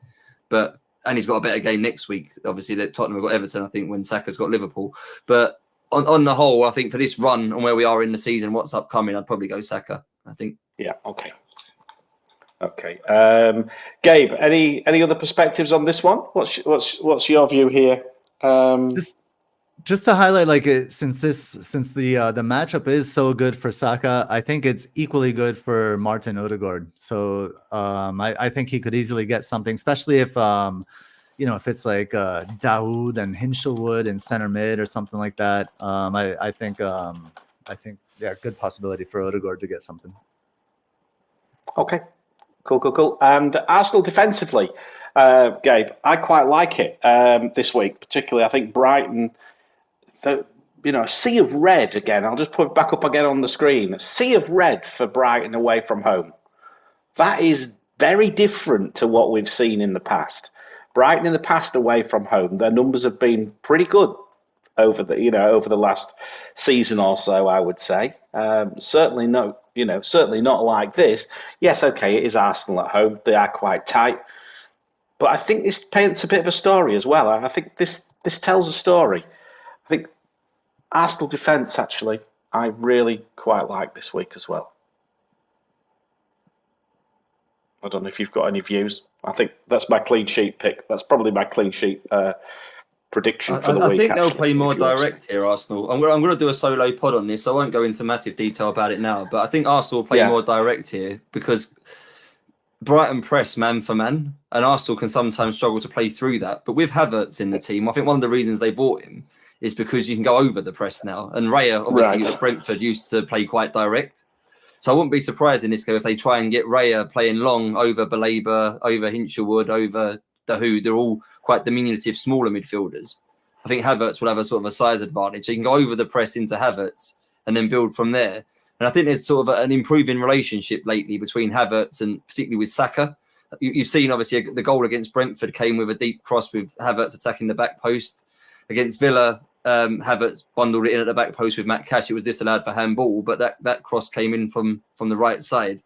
And he's got a better game next week. Obviously, that Tottenham have got Everton, I think, when Saka's got Liverpool. But on the whole, I think for this run and where we are in the season, what's upcoming, I'd probably go Saka, I think. Yeah, okay. Gabe, any other perspectives on this one? What's your view here? just to highlight, like, since the matchup is so good for Saka, I think it's equally good for Martin Odegaard. So I think he could easily get something, especially if if it's like Dawood and Hinchelwood in center mid or something like that. I think yeah, good possibility for Odegaard to get something. Okay, cool. And Arsenal defensively, Gabe, I quite like it this week, particularly. I think Brighton. A sea of red again. I'll just put it back up again on the screen. A sea of red for Brighton away from home. That is very different to what we've seen in the past. Brighton in the past away from home, their numbers have been pretty good over the last season or so, I would say. Certainly not like this. Yes, okay, it is Arsenal at home. They are quite tight. But I think this paints a bit of a story as well. I think this tells a story. I think Arsenal defence, actually, I really quite like this week as well. I don't know if you've got any views. I think that's my clean sheet pick. That's probably my clean sheet prediction for the week. I think they'll play more direct here, Arsenal. I'm going to do a solo pod on this. I won't go into massive detail about it now, but I think Arsenal will play more direct here because Brighton press man for man, and Arsenal can sometimes struggle to play through that. But with Havertz in the team, I think one of the reasons they bought him is because you can go over the press now. And Raya, obviously, at Brentford used to play quite direct. So I wouldn't be surprised in this game if they try and get Raya playing long over Baleba, over Hinchelwood, over Dahoud. They're all quite diminutive, smaller midfielders. I think Havertz will have a sort of a size advantage. So you can go over the press into Havertz and then build from there. And I think there's sort of an improving relationship lately between Havertz and particularly with Saka. You've seen, obviously, the goal against Brentford came with a deep cross with Havertz attacking the back post. Against Villa, Havertz bundled it in at the back post with Matt Cash. It was disallowed for handball, but that cross came in from the right side.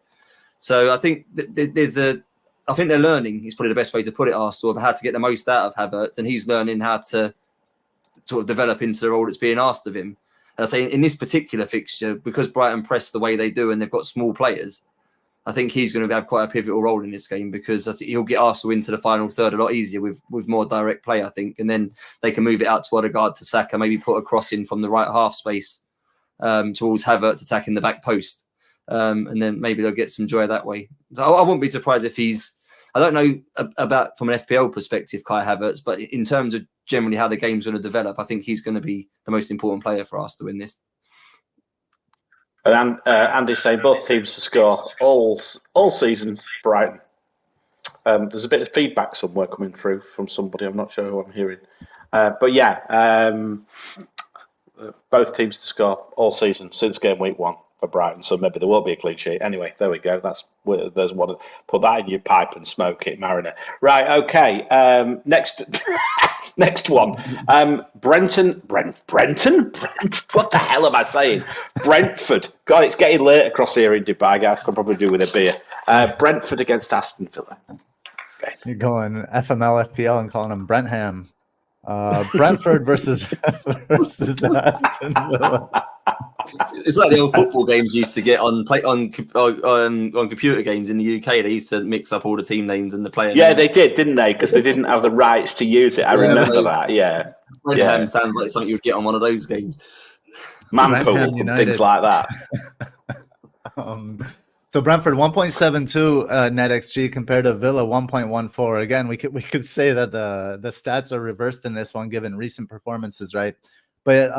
So I think I think they're learning, is probably the best way to put it, Arsenal, of how to get the most out of Havertz, and he's learning how to sort of develop into the role that's being asked of him. And I say in this particular fixture, because Brighton press the way they do and they've got small players, I think he's going to have quite a pivotal role in this game because I think he'll get Arsenal into the final third a lot easier with more direct play, I think. And then they can move it out to Odegaard, to Saka, maybe put a cross in from the right half space towards Havertz attacking the back post. And then maybe they'll get some joy that way. So I wouldn't be surprised if I don't know about from an FPL perspective, Kai Havertz, but in terms of generally how the game's going to develop, I think he's going to be the most important player for us to win this. And Andy's saying both teams to score all season, Brighton. There's a bit of feedback somewhere coming through from somebody. I'm not sure who I'm hearing. But yeah, both teams to score all season since game week 1 for Brighton. So maybe there will be a clean sheet. Anyway, there we go. There's one. Put that in your pipe and smoke it, Mariner. Right, okay. Next one. Brenton. What the hell am I saying? Brentford. God, it's getting late across here in Dubai, guys. Could probably do with a beer. Brentford against Aston Villa. Okay. You're going FML FPL and calling them Brentham. Brentford versus Aston Villa. It's like the old football games used to get on computer games in the UK. They used to mix up all the team names and the player names. They did, didn't they? Because they didn't have the rights to use it. I remember that. Yeah, Brentham sounds like something you'd get on one of those games. Manpool and things like that. So Brentford 1.72 NetxG compared to Villa 1.14. Again, we could say that the stats are reversed in this one given recent performances, right? But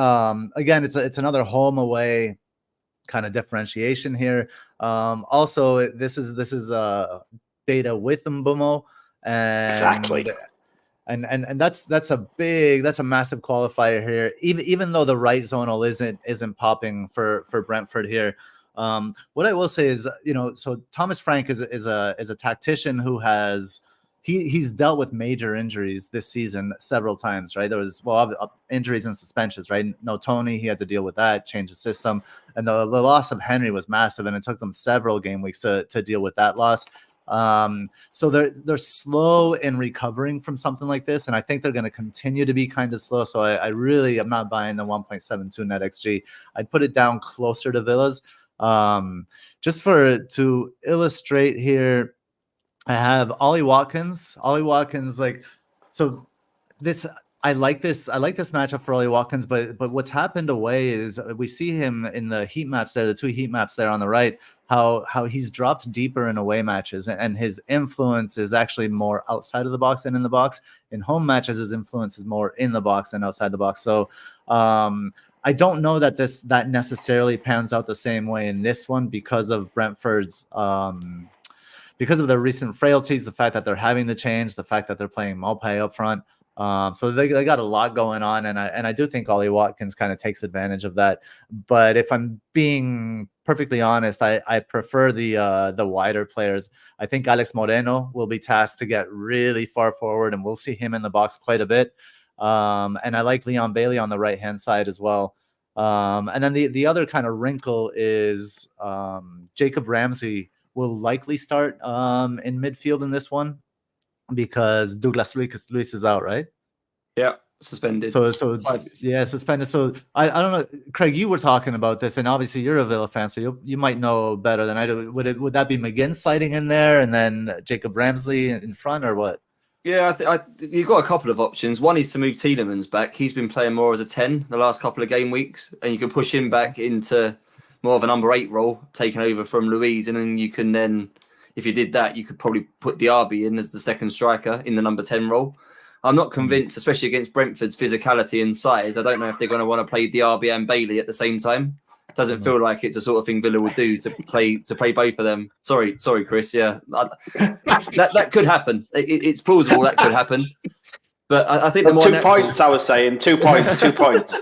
again, it's another home away kind of differentiation here. Also, this is data with Mbumo, and exactly. And that's a massive qualifier here. Even though the right zonal isn't popping for Brentford here. What I will say is, so Thomas Frank is a tactician who has he's dealt with major injuries this season several times, right? There was injuries and suspensions, right? No Tony, he had to deal with that, change the system, and the loss of Henry was massive, and it took them several game weeks to deal with that loss. So they're slow in recovering from something like this, and I think they're going to continue to be kind of slow. So I really am not buying the 1.72 NetxG. I'd put it down closer to Villa's. Just to illustrate here, I have Ollie Watkins. Ollie Watkins, so this I like this matchup for Ollie Watkins, but what's happened away is we see him in the heat maps there, the 2 heat maps there on the right, how he's dropped deeper in away matches, and his influence is actually more outside of the box than in the box. In home matches, his influence is more in the box than outside the box. So I don't know that that necessarily pans out the same way in this one because of Brentford's because of their recent frailties, the fact that they're having to change, the fact that they're playing Maupay up front. So they got a lot going on, and I do think Ollie Watkins kind of takes advantage of that. But if I'm being perfectly honest, I prefer the wider players. I think Alex Moreno will be tasked to get really far forward, and we'll see him in the box quite a bit. And I like Leon Bailey on the right-hand side as well. And then the other kind of wrinkle is Jacob Ramsey will likely start in midfield in this one, because Douglas Luiz is out, right? Yeah, suspended. So yeah, suspended. So I don't know, Craig, you were talking about this, and obviously you're a Villa fan, so you might know better than I do. Would that be McGinn sliding in there and then Jacob Ramsey in front, or what? Yeah, you've got a couple of options. One is to move Tielemans back. He's been playing more as a 10 the last couple of game weeks, and you can push him back into more of a number 8 role, taking over from Luiz, and then you can then, if you did that, you could probably put Diaby in as the second striker in the number 10 role. I'm not convinced, especially against Brentford's physicality and size. I don't know if they're going to want to play Diaby and Bailey at the same time. Doesn't feel like it's a sort of thing Villa would do to play both of them. Sorry, Chris. Yeah, that could happen. It's plausible that could happen. But I think the more 2 points. I was saying 2 points. 2 points.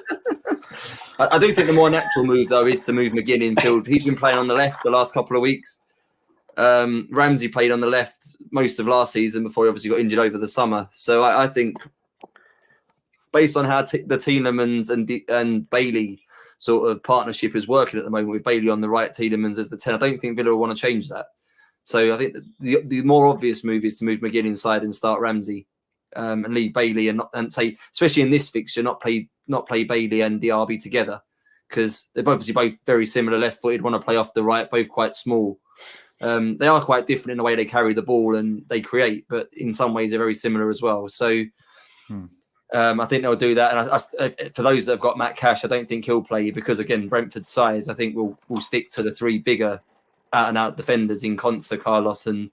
I do think the more natural move though is to move McGinn in field. He's been playing on the left the last couple of weeks. Ramsey played on the left most of last season before he obviously got injured over the summer. So I think, based on how the Tielemans and Bailey sort of partnership is working at the moment, with Bailey on the right, Tielemans as the 10, I don't think Villa will want to change that. So I think the more obvious move is to move McGinn inside and start Ramsey, and leave Bailey and say, especially in this fixture, not play Bailey and Diaby together, because they're obviously both very similar left-footed, want to play off the right, both quite small. They are quite different in the way they carry the ball and they create, but in some ways they're very similar as well. So I think they'll do that. And for those that have got Matt Cash, I don't think he'll play because, again, Brentford's size, I think we'll stick to the 3 bigger out-and-out defenders in Konsa, Carlos and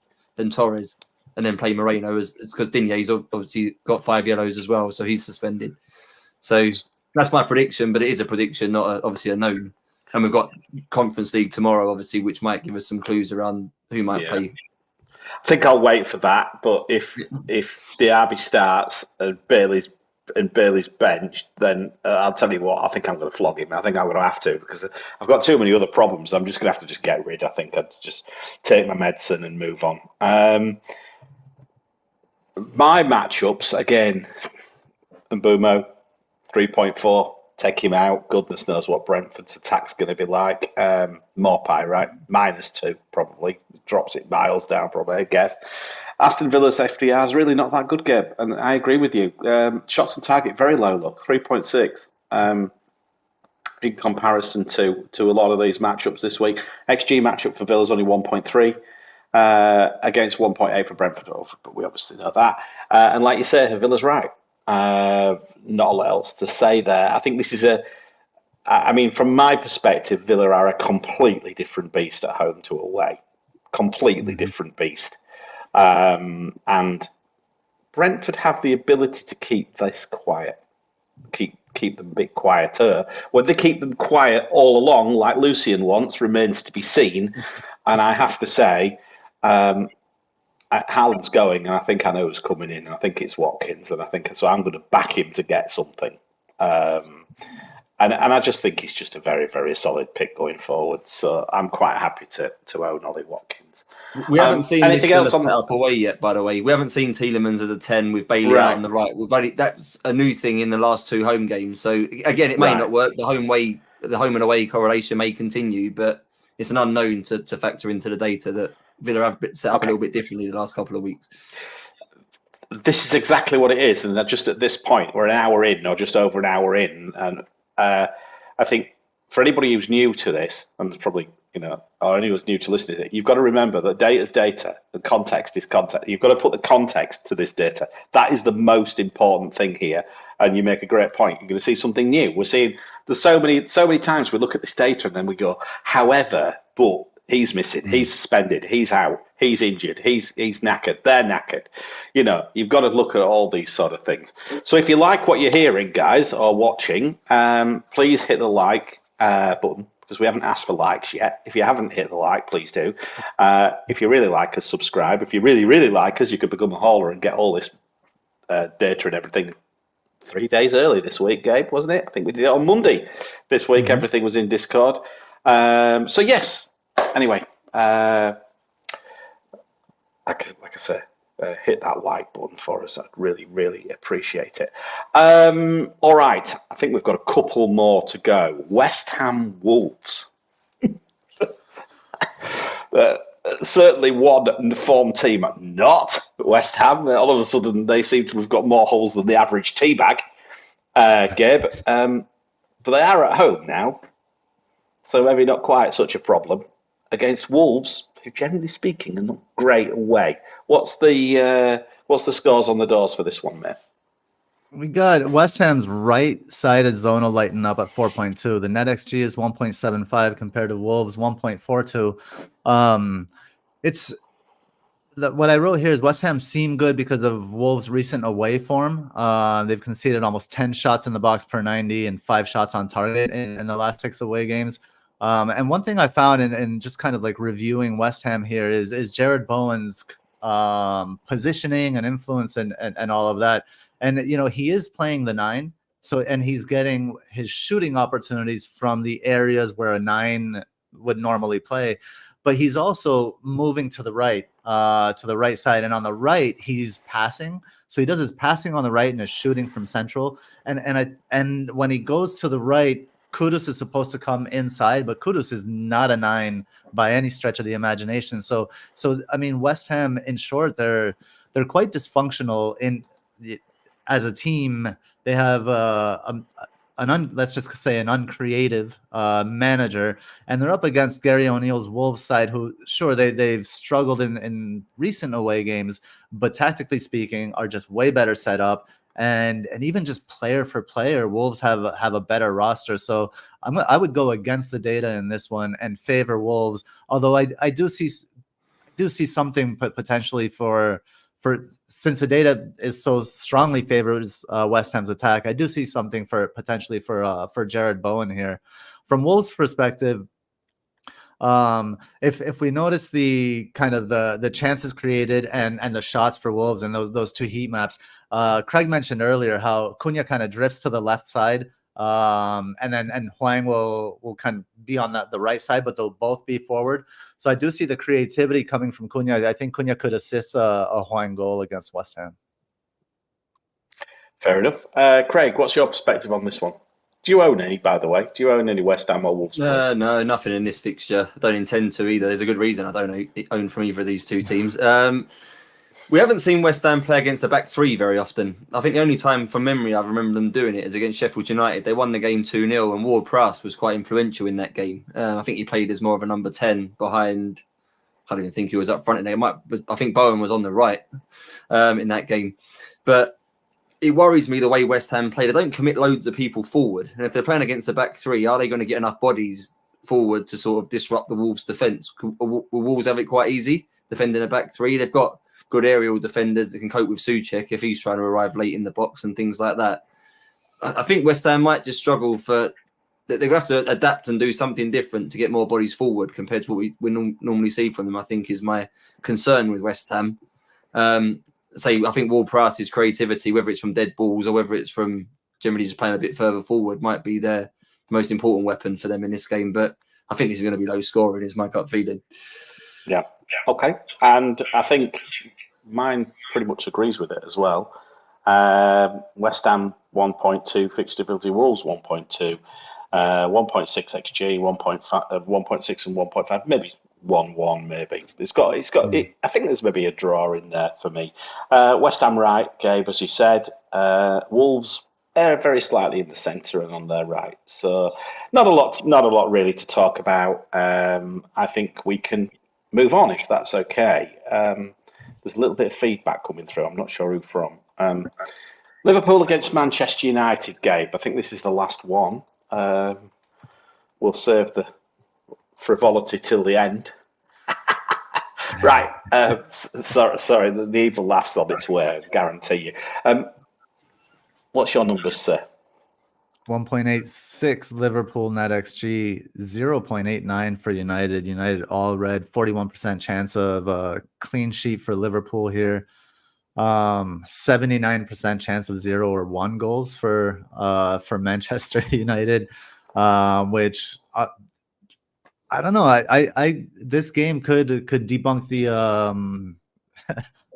Torres, and then play Moreno because Digne's obviously got 5 yellows as well, so he's suspended. So that's my prediction, but it is a prediction, not obviously a known. And we've got Conference League tomorrow, obviously, which might give us some clues around who might play. I think I'll wait for that. But if Diaby starts and Bailey's benched, then I'll tell you what, I think I'm going to flog him. I think I'm going to have to, because I've got too many other problems. I'm just going to have to just get rid. I think I'd just take my medicine and move on. My matchups, again, Mbumo, 3.4. Take him out. Goodness knows what Brentford's attack's going to be like. Maupay, right? -2, probably. Drops it miles down, probably, I guess. Aston Villa's FDR is really not that good, Gabe. And I agree with you. Shots on target, very low, look. 3.6. In comparison to a lot of these matchups this week. XG matchup for Villa's only 1.3. Against 1.8 for Brentford. But we obviously know that. And like you say, Villa's right. Not a lot else to say there. I think this is from my perspective, Villa are a completely different beast at home to away. Completely different beast. And Brentford have the ability to keep this quiet. Keep them a bit quieter. Whether they keep them quiet all along, like Lucian wants, remains to be seen. And I have to say, Haaland's going, and I think I know who's coming in. And I think it's Watkins, and I think so. I'm going to back him to get something, and I just think he's just a very, very solid pick going forward. So I'm quite happy to own Ollie Watkins. We haven't seen anything else set up away yet. By the way, we haven't seen Tielemans as a 10 with Bailey out on the right. That's a new thing in the last 2 home games. So again, it may not work. The home and away correlation may continue, but it's an unknown to factor into the data that Villa have set up a little bit differently the last couple of weeks. This is exactly what it is, and just at this point, we're an hour in, or just over an hour in, and I think for anybody who's new to this, and probably or anyone who's new to listening to it, you've got to remember that data is data, and context is context. You've got to put the context to this data. That is the most important thing here. and you make a great point. You're going to see something new. We're seeing there's so many times we look at this data and then we go, however, but he's missing, he's suspended, he's out, he's injured, he's knackered, they're knackered. You know, you've got to look at all these sort of things. So if you like what you're hearing, guys, or watching, please hit the like button, because we haven't asked for likes yet. If you haven't hit the like, please do. If you really like us, subscribe. If you really, really like us, you could become a hauler and get all this data and everything 3 days early this week, Gabe, wasn't it? I think we did it on Monday this week. Everything was in Discord. So yes. Anyway, like I say, hit that like button for us. I'd really, really appreciate it. All right. I think we've got a couple more to go. West Ham Wolves. Certainly one form team, not West Ham. All of a sudden, they seem to have got more holes than the average teabag, Gabe. But they are at home now, so maybe not quite such a problem against Wolves, who, generally speaking, are not great away. What's the scores on the doors for this one, mate? We got West Ham's right-sided zonal lighting up at 4.2. The NetxG is 1.75 compared to Wolves 1.42. It's what I wrote here is West Ham seem good because of Wolves' recent away form. They've conceded almost 10 shots in the box per 90 and 5 shots on target in the last 6 away games. And one thing I found in just kind of like reviewing West Ham here is Jared Bowen's positioning and influence and all of that. And, you know, he is playing the 9. So, and he's getting his shooting opportunities from the areas where a 9 would normally play. But he's also moving to the right side. And on the right, he's passing. So he does his passing on the right and his shooting from central. And when he goes to the right, Kudus is supposed to come inside, but Kudus is not a 9 by any stretch of the imagination. So I mean, West Ham, in short, they're quite dysfunctional as a team. They have let's just say an uncreative manager, and they're up against Gary O'Neill's Wolves side, who sure they've struggled in recent away games, but tactically speaking are just way better set up. And even just player for player, Wolves have a better roster. So I would go against the data in this one and favor Wolves. Although I do see something potentially for since the data is so strongly favors West Ham's attack, I do see something potentially for Jared Bowen here. From Wolves' perspective, if we notice the kind of the chances created and the shots for Wolves and those 2 heat maps, Craig mentioned earlier how Cunha kind of drifts to the left side, and Huang will kind of be on the right side, but they'll both be forward. So I do see the creativity coming from Cunha. I think Cunha could assist a Huang goal against West Ham. Fair enough. Craig, what's your perspective on this one? Do you own any, by the way? Do you own any West Ham or Wolves? No, nothing in this fixture. I don't intend to either. There's a good reason I don't own from either of these 2 teams. We haven't seen West Ham play against a back 3 very often. I think the only time from memory I remember them doing it is against Sheffield United. They won the game 2-0, and Ward-Prowse was quite influential in that game. I think he played as more of a number 10 behind. I don't even think he was up front in there. I think Bowen was on the right in that game. But it worries me the way West Ham play. They don't commit loads of people forward. And if they're playing against a back 3, are they going to get enough bodies forward to sort of disrupt the Wolves' defence? Will Wolves have it quite easy defending a back 3? They've got good aerial defenders that can cope with Souček if he's trying to arrive late in the box and things like that. I think West Ham might just struggle they're going to have to adapt and do something different to get more bodies forward compared to what we normally see from them, I think, is my concern with West Ham. I think Ward-Prowse's creativity, whether it's from dead balls or whether it's from generally just playing a bit further forward, might be the most important weapon for them in this game. But I think this is going to be low scoring, is my gut feeling. Yeah. Okay. And I think mine pretty much agrees with it as well. West Ham 1.2, Fixture Difficulty Wolves 1.2, 1.6 XG, 1.6 and 1.5, maybe 1-1 maybe. I think there's maybe a draw in there for me. West Ham right, Gabe, as you said. Wolves, they're very slightly in the centre and on their right. So not a lot really to talk about. I think we can move on if that's okay. There's a little bit of feedback coming through. I'm not sure who from. Liverpool against Manchester United, Gabe. I think this is the last one. We'll save the frivolity till the end. Right. Sorry. The evil laugh's on its way, I guarantee you. What's your numbers, sir? 1.86 Liverpool NetxG, 0.89 for United. United all red, 41% chance of a clean sheet for Liverpool here. 79% chance of 0 or 1 goals for Manchester United, which I don't know. I this game could debunk the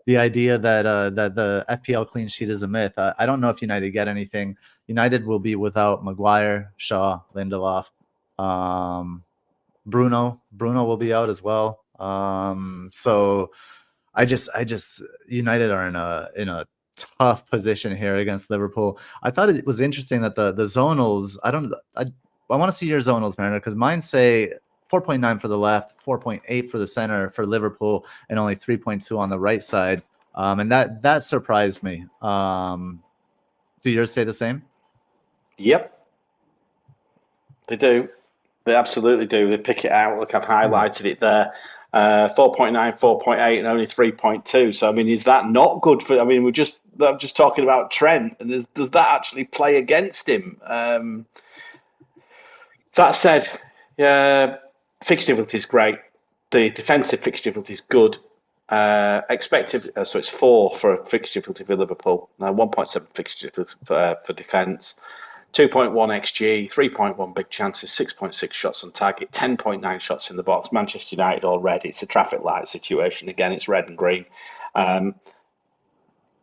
the idea that the FPL clean sheet is a myth. I don't know if United get anything. United will be without Maguire, Shaw, Lindelof, Bruno will be out as well. So I just United are in a tough position here against Liverpool. I thought it was interesting that the zonals. I want to see your zonals, Mariner, because mine say 4.9 for the left, 4.8 for the center for Liverpool, and only 3.2 on the right side. And that surprised me. Do yours say the same? Yep. They do. They absolutely do. They pick it out. Look, I've highlighted it there. 4.9, 4.8, and only 3.2. So, I mean, is that not good for? I mean, I'm just talking about Trent, and does that actually play against him? That said, fixture difficulty is great. The defensive fixture difficulty is good. Expected, so it's 4 for fixture difficulty for Liverpool. 1.7 fixture difficulty for defence. 2.1 XG, 3.1 big chances, 6.6 shots on target, 10.9 shots in the box. Manchester United already. It's a traffic light situation. Again, it's red and green. The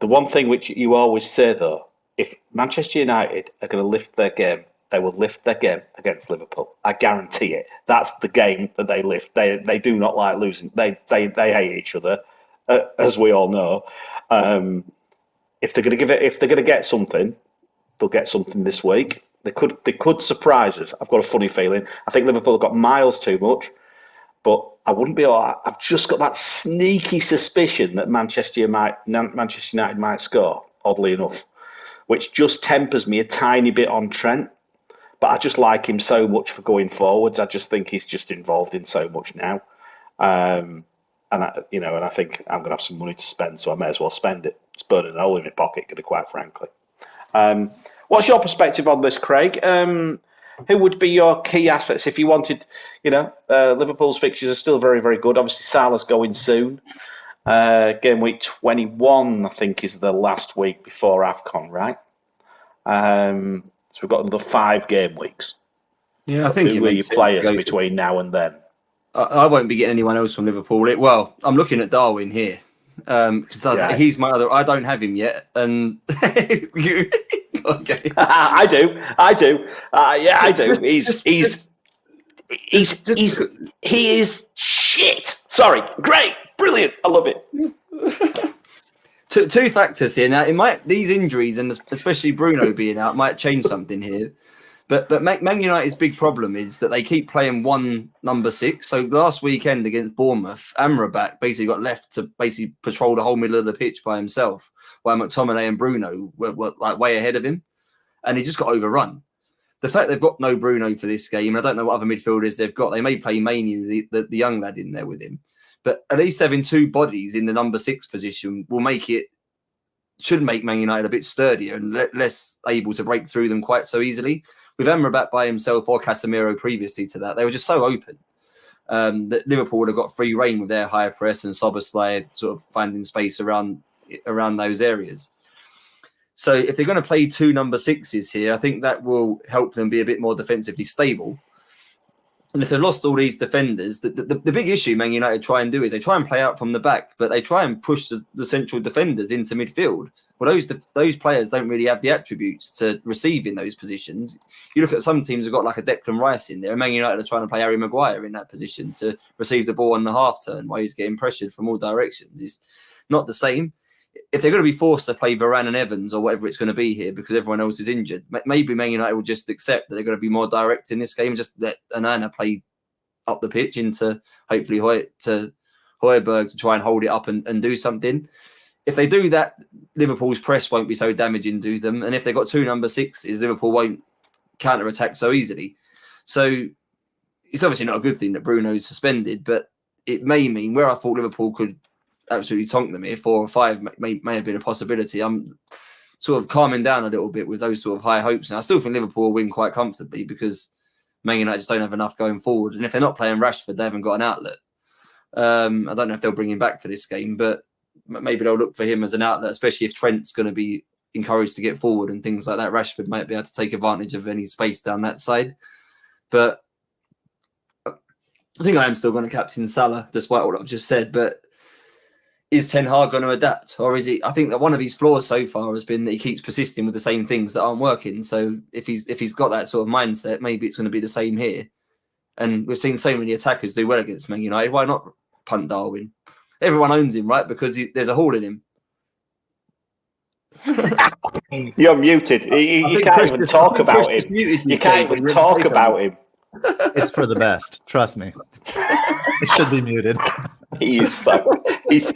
one thing which you always say, though, if Manchester United are going to lift their game, they will lift their game against Liverpool. I guarantee it. That's the game that they lift. They do not like losing. They hate each other, as we all know. If they're going to get something, they'll get something this week. They could surprise us. I've got a funny feeling. I think Liverpool have got miles too much, but I wouldn't be all right. I've just got that sneaky suspicion that Manchester United might score, oddly enough, which just tempers me a tiny bit on Trent. But I just like him so much for going forwards. I just think he's just involved in so much now. And I think I'm going to have some money to spend, so I may as well spend it. It's burning a hole in my pocket, quite frankly. What's your perspective on this, Craig? Who would be your key assets if you wanted? Liverpool's fixtures are still very, very good. Obviously, Salah's going soon. Game week 21, I think, is the last week before AFCON, right? So we've got another 5 game weeks. Yeah, I think who are your players between now and then? I won't be getting anyone else from Liverpool. I'm looking at Darwin here because he's my other. I don't have him yet, and okay. I do. I do. He is shit. Sorry. Great. Brilliant. I love it. Two factors here. Now, these injuries, and especially Bruno being out, might change something here. But Man United's big problem is that they keep playing one number 6. So last weekend against Bournemouth, Amrabat basically got left to basically patrol the whole middle of the pitch by himself, while McTominay and Bruno were like way ahead of him, and he just got overrun. The fact they've got no Bruno for this game, I don't know what other midfielders they've got. They may play Manu, the young lad, in there with him. But at least having 2 bodies in the number 6 position should make Man United a bit sturdier and less able to break through them quite so easily. With Amrabat by himself or Casemiro previously to that, they were just so open that Liverpool would have got free rein with their high press and Szoboszlai sort of finding space around those areas. So if they're going to play 2 number 6s here, I think that will help them be a bit more defensively stable. And if they've lost all these defenders, the big issue Man United try and do is they try and play out from the back, but they try and push the central defenders into midfield. Well, those players don't really have the attributes to receive in those positions. You look at some teams who've got like a Declan Rice in there, and Man United are trying to play Harry Maguire in that position to receive the ball on the half turn while he's getting pressured from all directions. It's not the same. If they're going to be forced to play Varane and Evans or whatever it's going to be here because everyone else is injured, maybe Man United will just accept that they're going to be more direct in this game and just let Onana play up the pitch into hopefully Højbjerg to try and hold it up and do something. if they do that, Liverpool's press won't be so damaging to them. And if they've got 2 number 6s, Liverpool won't counter-attack so easily. So it's obviously not a good thing that Bruno's suspended, but it may mean where I thought Liverpool could absolutely tonk them here, 4 or 5 may have been a possibility. I'm sort of calming down a little bit with those sort of high hopes. And I still think Liverpool will win quite comfortably because Man United just don't have enough going forward. And if they're not playing Rashford, they haven't got an outlet. I don't know if they'll bring him back for this game, but maybe they'll look for him as an outlet, especially if Trent's going to be encouraged to get forward and things like that. Rashford might be able to take advantage of any space down that side. But I think I am still going to captain Salah, despite what I've just said. But is Ten Hag going to adapt? Or is it? I think that one of his flaws so far has been that he keeps persisting with the same things that aren't working. So if he's got that sort of mindset, maybe it's going to be the same here. And we've seen so many attackers do well against Man United. Why not punt Darwin? Everyone owns him, right? Because there's a hole in him. You're muted. You can't even talk about him. You can't even talk about him. It's for the best. Trust me. It should be muted.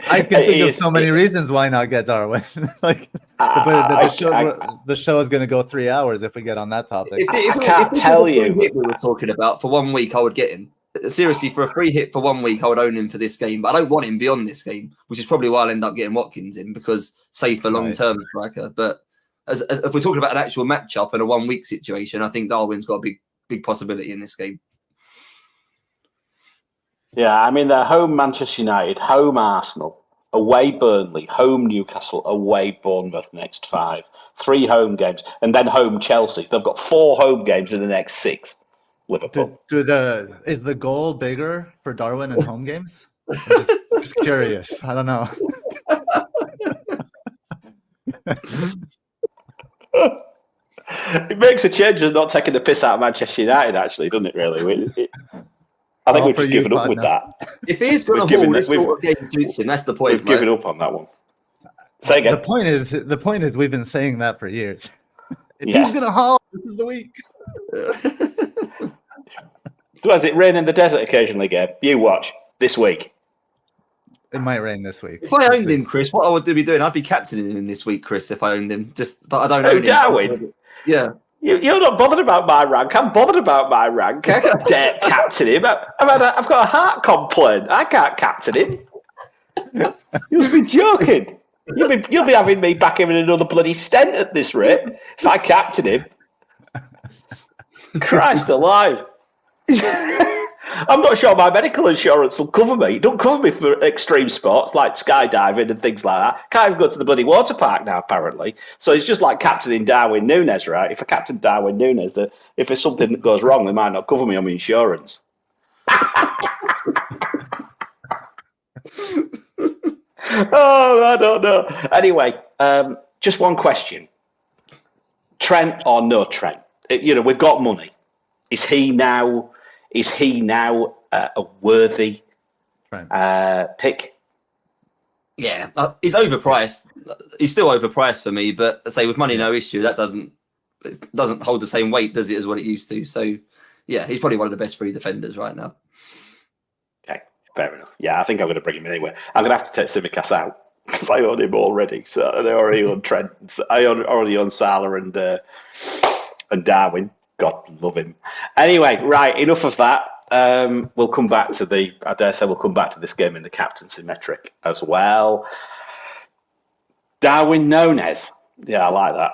I can think of so many reasons why not get Darwin. Like, the show is going to go 3 hours if we get on that topic. If I can't tell you. We were talking about for 1 week, I would get him. Seriously, for a free hit for 1 week, I would own him for this game. But I don't want him beyond this game, which is probably why I'll end up getting Watkins in because safer long-term striker. But as if we're talking about an actual matchup and a 1 week situation, I think Darwin's got a big possibility in this game. Yeah, I mean, they're home Manchester United, home Arsenal, away Burnley, home Newcastle, away Bournemouth next 5. 3 home games, and then home Chelsea. They've got 4 home games in the next 6. Liverpool. Is the goal bigger for Darwin in home games? I'm just curious. I don't know. It makes a change of not taking the piss out of Manchester United, actually, doesn't it, really? I think we've just given up with that. If he's going to haul this sort of game suits him, that's the point. We've given up on that one. Say again. The point is we've been saying that for years. If he's going to haul, this is the week. Does it rain in the desert occasionally, Gabe? You watch this week. It might rain this week. If I owned him, Chris, what I would be doing, I'd be captaining him this week, Chris, if I owned him. But I don't own him. Darwin? Yeah. You're not bothered about my rank. I'm bothered about my rank. I can't dare captain him. I've got a heart complaint. I can't captain him. You'll be joking. You'll be having me back in another bloody stent at this rate if I captain him. Christ alive. I'm not sure my medical insurance will cover me. It don't cover me for extreme sports like skydiving and things like that. Can't even go to the bloody water park now, apparently. So it's just like captaining Darwin Núñez, right? If I captain Darwin Núñez, if there's something that goes wrong, they might not cover me on my insurance. Oh, I don't know. Anyway, just one question. Trent or no Trent? We've got money. Is he now a worthy pick? Yeah, he's overpriced. He's still overpriced for me, but I say with money, no issue. That doesn't hold the same weight, does it, as what it used to? So, yeah, he's probably one of the best free defenders right now. Okay, fair enough. Yeah, I think I'm going to bring him anyway. I'm going to have to take Tsimikas out because I own him already. So I already own Trent. I already own Salah and Darwin. God love him. Anyway, right, enough of that. We'll come back to this game in the captaincy metric as well. Darwin Núñez. Yeah, I like that.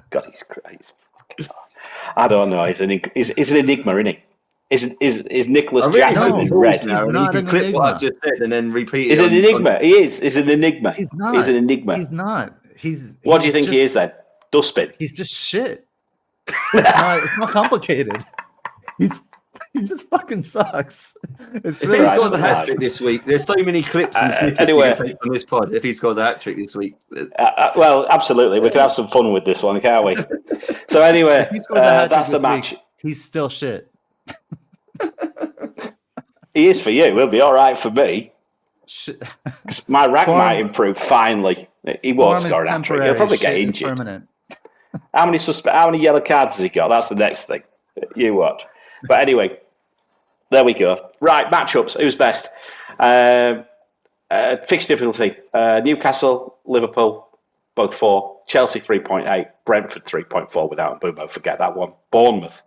God, he's fucking hard. I don't know. He's an enigma, isn't he? Is Nicholas Jackson in red? He's not an clip what I've just said and then repeat it. He's an enigma. He is. He's an enigma. He's not. He's an enigma. He's not. What do you think he is then? Dustbin. He's just shit. It's not complicated. He just fucking sucks. If he scores a hat trick this week, there's so many clips and snippets we can take from this pod. If he scores a hat trick this week, well, absolutely, we can have some fun with this one, can't we? So anyway, if he scores a hat that's trick the match. Week, he's still shit. He is for you. He'll be all right for me. My rank might improve finally. He won't score a hat trick. He'll probably get injured. Permanent. How many yellow cards has he got? That's the next thing. You watch. But anyway, there we go. Right, matchups. Who's best? Fixture difficulty. Newcastle, Liverpool, both 4. Chelsea 3.8. Brentford 3.4 without Mbeumo. Forget that one. Bournemouth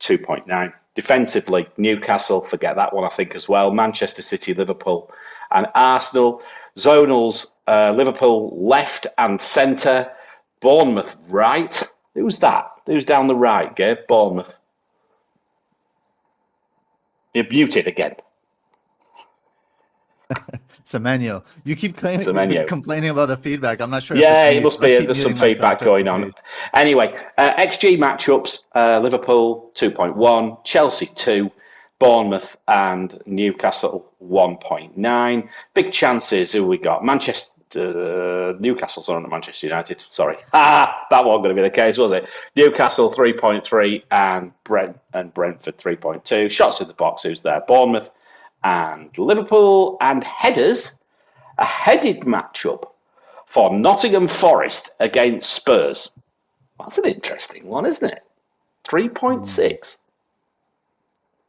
2.9. Defensively, Newcastle, forget that one, I think, as well. Manchester City, Liverpool, and Arsenal. Zonals, Liverpool left and centre. Bournemouth right. Who's that? Who's down the right, Gabe? Bournemouth. You're muted again. Semenyo. You keep complaining about the feedback. I'm not sure. Yeah, it must be. There's some feedback going on. Anyway, XG matchups: Liverpool 2.1, Chelsea 2, Bournemouth and Newcastle 1.9. Big chances. Who we got? Newcastle's on at Manchester United. Sorry, that wasn't going to be the case, was it? Newcastle 3.3 and Brentford 3.2. Shots in the box. Who's there? Bournemouth and Liverpool. And headers, a headed matchup for Nottingham Forest against Spurs. That's an interesting one, isn't it? 3.6.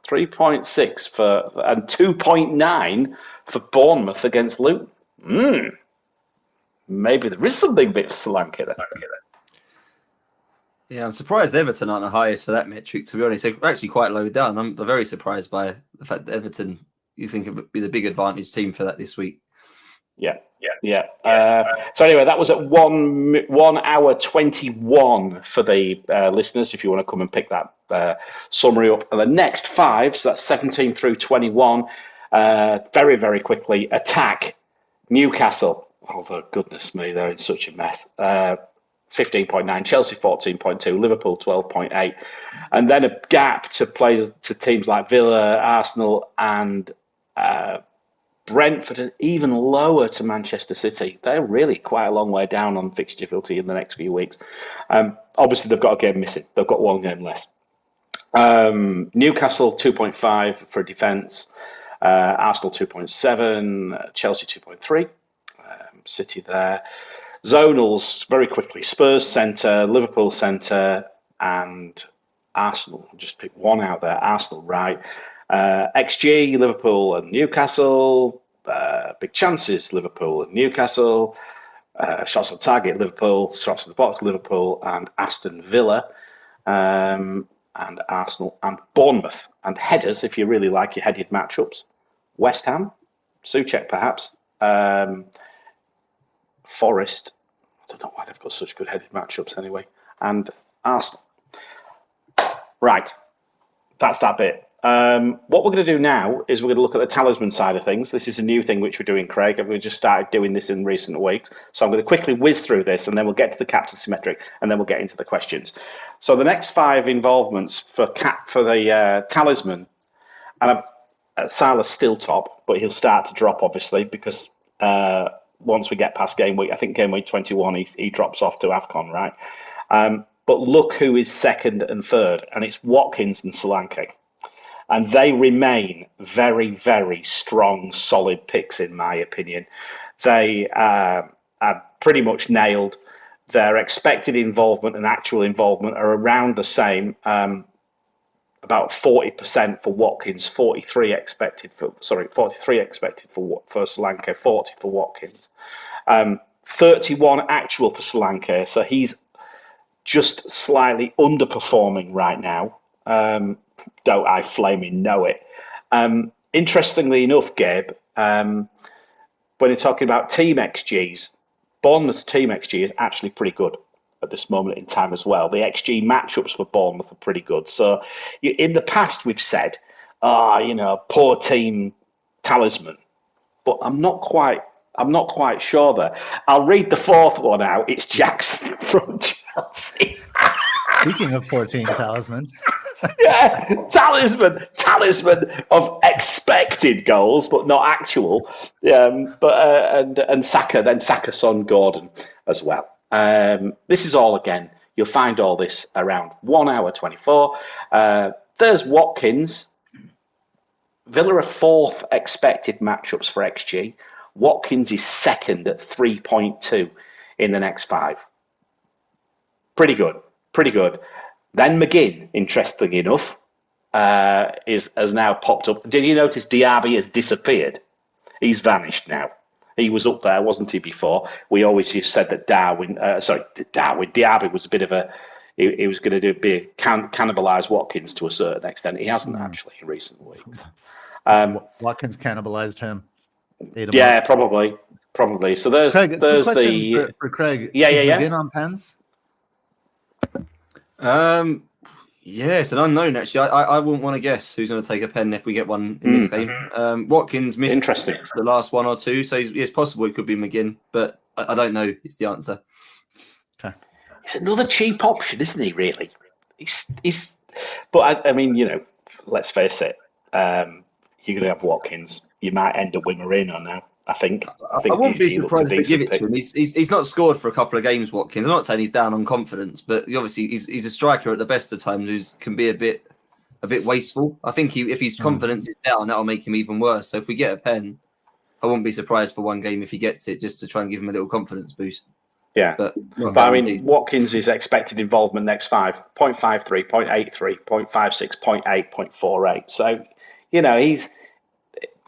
3.6 for and 2.9 for Bournemouth against Luton. Maybe there is something bit for Solanke there. Yeah, I'm surprised Everton aren't the highest for that metric, to be honest. They're actually quite low down. I'm very surprised by the fact that Everton, you think, would be the big advantage team for that this week. Yeah. So anyway, that was at 1 hour 21 for the listeners, if you want to come and pick that summary up. And the next 5, so that's 17 through 21, very, very quickly. Attack, Newcastle. Although, goodness me, they're in such a mess. 15.9, Chelsea 14.2, Liverpool 12.8. And then a gap to play to teams like Villa, Arsenal and Brentford, and even lower to Manchester City. They're really quite a long way down on fixture difficulty in the next few weeks. Obviously, they've got a game missing. They've got one game less. Newcastle 2.5 for defence. Arsenal 2.7. Chelsea 2.3. City there. Zonals, very quickly. Spurs centre, Liverpool centre, and Arsenal. I'll just pick one out there. Arsenal right. XG, Liverpool and Newcastle. Big chances, Liverpool and Newcastle. Shots on target, Liverpool. Shots in the box, Liverpool and Aston Villa. And Arsenal and Bournemouth. And headers, if you really like your headed matchups. West Ham, Souček perhaps. Forest. I don't know why they've got such good headed matchups anyway. And Arsenal. Right. That's that bit. What we're going to do now is we're going to look at the Talisman side of things. This is a new thing which we're doing, Craig, and we just started doing this in recent weeks. So I'm going to quickly whiz through this, and then we'll get to the captaincy metric, and then we'll get into the questions. So the next 5 involvements for the Talisman, and Salah's still top, but he'll start to drop, obviously, because once we get past game week, I think game week 21, he drops off to AFCON, right? But look who is second and third, and it's Watkins and Solanke. And they remain very, very strong, solid picks, in my opinion. They are pretty much nailed. Their expected involvement and actual involvement are around the same. About 40% for Watkins, 43 expected for Solanke, 40 for Watkins. 31 actual for Solanke, so he's just slightly underperforming right now. Don't I flaming know it. Interestingly enough, Gabe, when you're talking about team XGs, Bournemouth's team XG is actually pretty good at this moment in time as well. The XG matchups for Bournemouth are pretty good. So in the past, we've said, poor team Talisman, but I'm not quite sure there. I'll read the 4th one out. It's Jackson from Chelsea. Speaking of poor team Talisman. Yeah, talisman of expected goals, but not actual. And Saka, then Saka, Son, Gordon as well. This is all again. You'll find all this around 1 hour 24. There's Watkins. Villa are 4th expected matchups for XG. Watkins is 2nd at 3.2 in the next 5. Pretty good. Then McGinn, interestingly enough, has now popped up. Did you notice Diaby has disappeared? He's vanished now. He was up there, wasn't he, before? We always just said that Diaby was a bit of a... He was going to be cannibalise Watkins to a certain extent. He hasn't actually in recent weeks. Watkins cannibalized him. Yeah, probably. So there's Craig, there's question for Craig. Yeah. McGinn on pens? Yeah, it's an unknown actually. I wouldn't want to guess who's going to take a pen if we get one in this game. Watkins missed the last one or two, so it's possible it could be McGinn, but I don't know. Is the answer. Okay. It's another cheap option, isn't he? Really, But I mean, let's face it. You're going to have Watkins. You might end a winner in on now. I think I wouldn't be surprised if they give it to him. He's not scored for a couple of games, Watkins. I'm not saying he's down on confidence, but obviously he's a striker at the best of times who can be a bit wasteful. I think if his confidence is down, that'll make him even worse. So if we get a pen, I wouldn't be surprised for one game if he gets it, just to try and give him a little confidence boost. Yeah, but I mean, Watkins' expected involvement next 5, 0.53, 0.83, 0.56, 0.8, 0.48. So, he's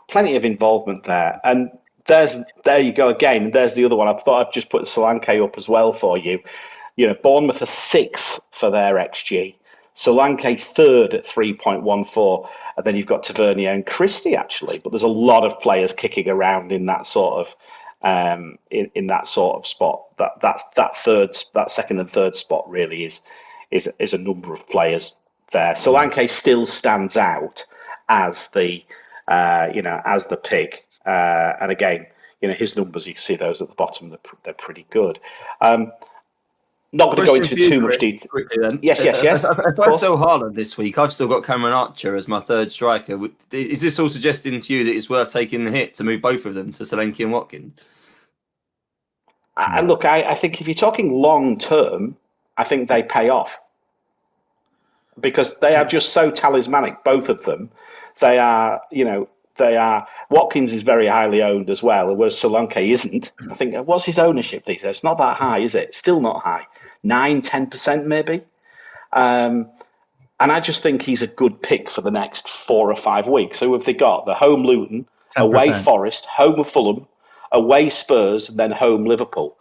plenty of involvement there. And there you go again. And there's the other one. I thought I'd just put Solanke up as well for you. Bournemouth are 6th for their XG. Solanke 3rd at 3.14. And then you've got Tavernier and Christie, actually. But there's a lot of players kicking around in that sort of in that sort of spot. That second and third spot really is a number of players there. Solanke still stands out as the pick. And again, his numbers, you can see those at the bottom, they're pretty good. Not going to go into too much detail. Yes. If I sell Haaland this week, I've still got Cameron Archer as my third striker. Is this all suggesting to you that it's worth taking the hit to move both of them to Solanke and Watkins? Look, I think if you're talking long term, I think they pay off because they are just so talismanic, both of them. They are. Watkins is very highly owned as well, whereas Solanke isn't. I think, what's his ownership these days? It's not that high, is it? Still not high. 9-10% maybe. And I just think he's a good pick for the next 4 or 5 weeks. So have they got? The home Luton, 10%. Away Forest, home Fulham, away Spurs, and then home Liverpool.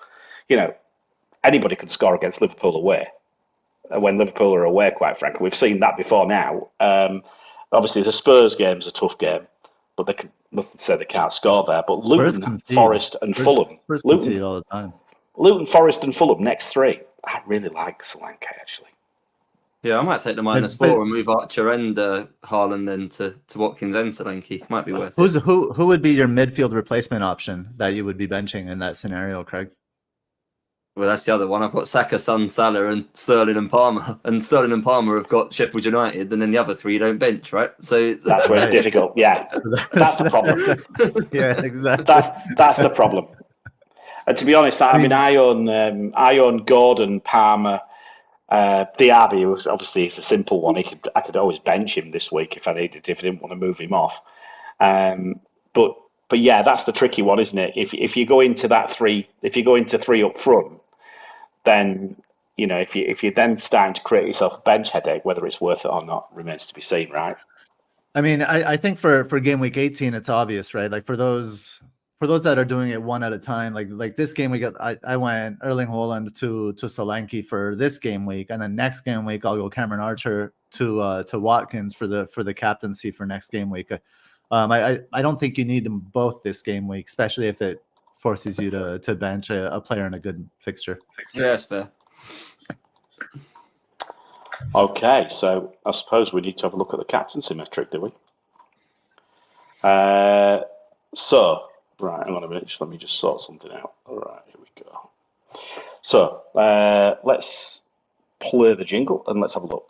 Anybody can score against Liverpool away. When Liverpool are away, quite frankly. We've seen that before now. Obviously, the Spurs game's a tough game. But they can nothing to say they can't score there. But Luton, Forest, and Fulham. Luton all the time. Luton, Forest, and Fulham next 3. I really like Solanke actually. Yeah, I might take the -4 and move Archer and Haaland then to Watkins and Solanke. Might be worth it. Who would be your midfield replacement option that you would be benching in that scenario, Craig? Well, that's the other one. I've got Saka, Son, Salah, and Sterling and Palmer. And Sterling and Palmer have got Sheffield United, and then the other 3 don't bench, right? So that's where it's difficult. Yeah, that's the problem. Yeah, exactly. That's the problem. And to be honest, I mean, I own Gordon, Palmer, Diaby. Was obviously it's a simple one. I could always bench him this week if I needed. If I didn't want to move him off. But yeah, that's the tricky one, isn't it? If you go into that 3, if you go into 3 up front. Then, if you're then starting to create yourself a bench headache, whether it's worth it or not remains to be seen, right? I mean, I think for game week 18, it's obvious, right? Like for those that are doing it one at a time, like this game week, I went Erling Haaland to Solanke for this game week, and then next game week I'll go Cameron Archer to Watkins for the captaincy for next game week. I don't think you need them both this game week, especially if it forces you to bench a player in a good fixture. Yeah, that's fair. Okay, so I suppose we need to have a look at the captaincy metric, do we? So, right, hang on a minute. Let me just sort something out. All right, here we go. So, let's play the jingle and let's have a look.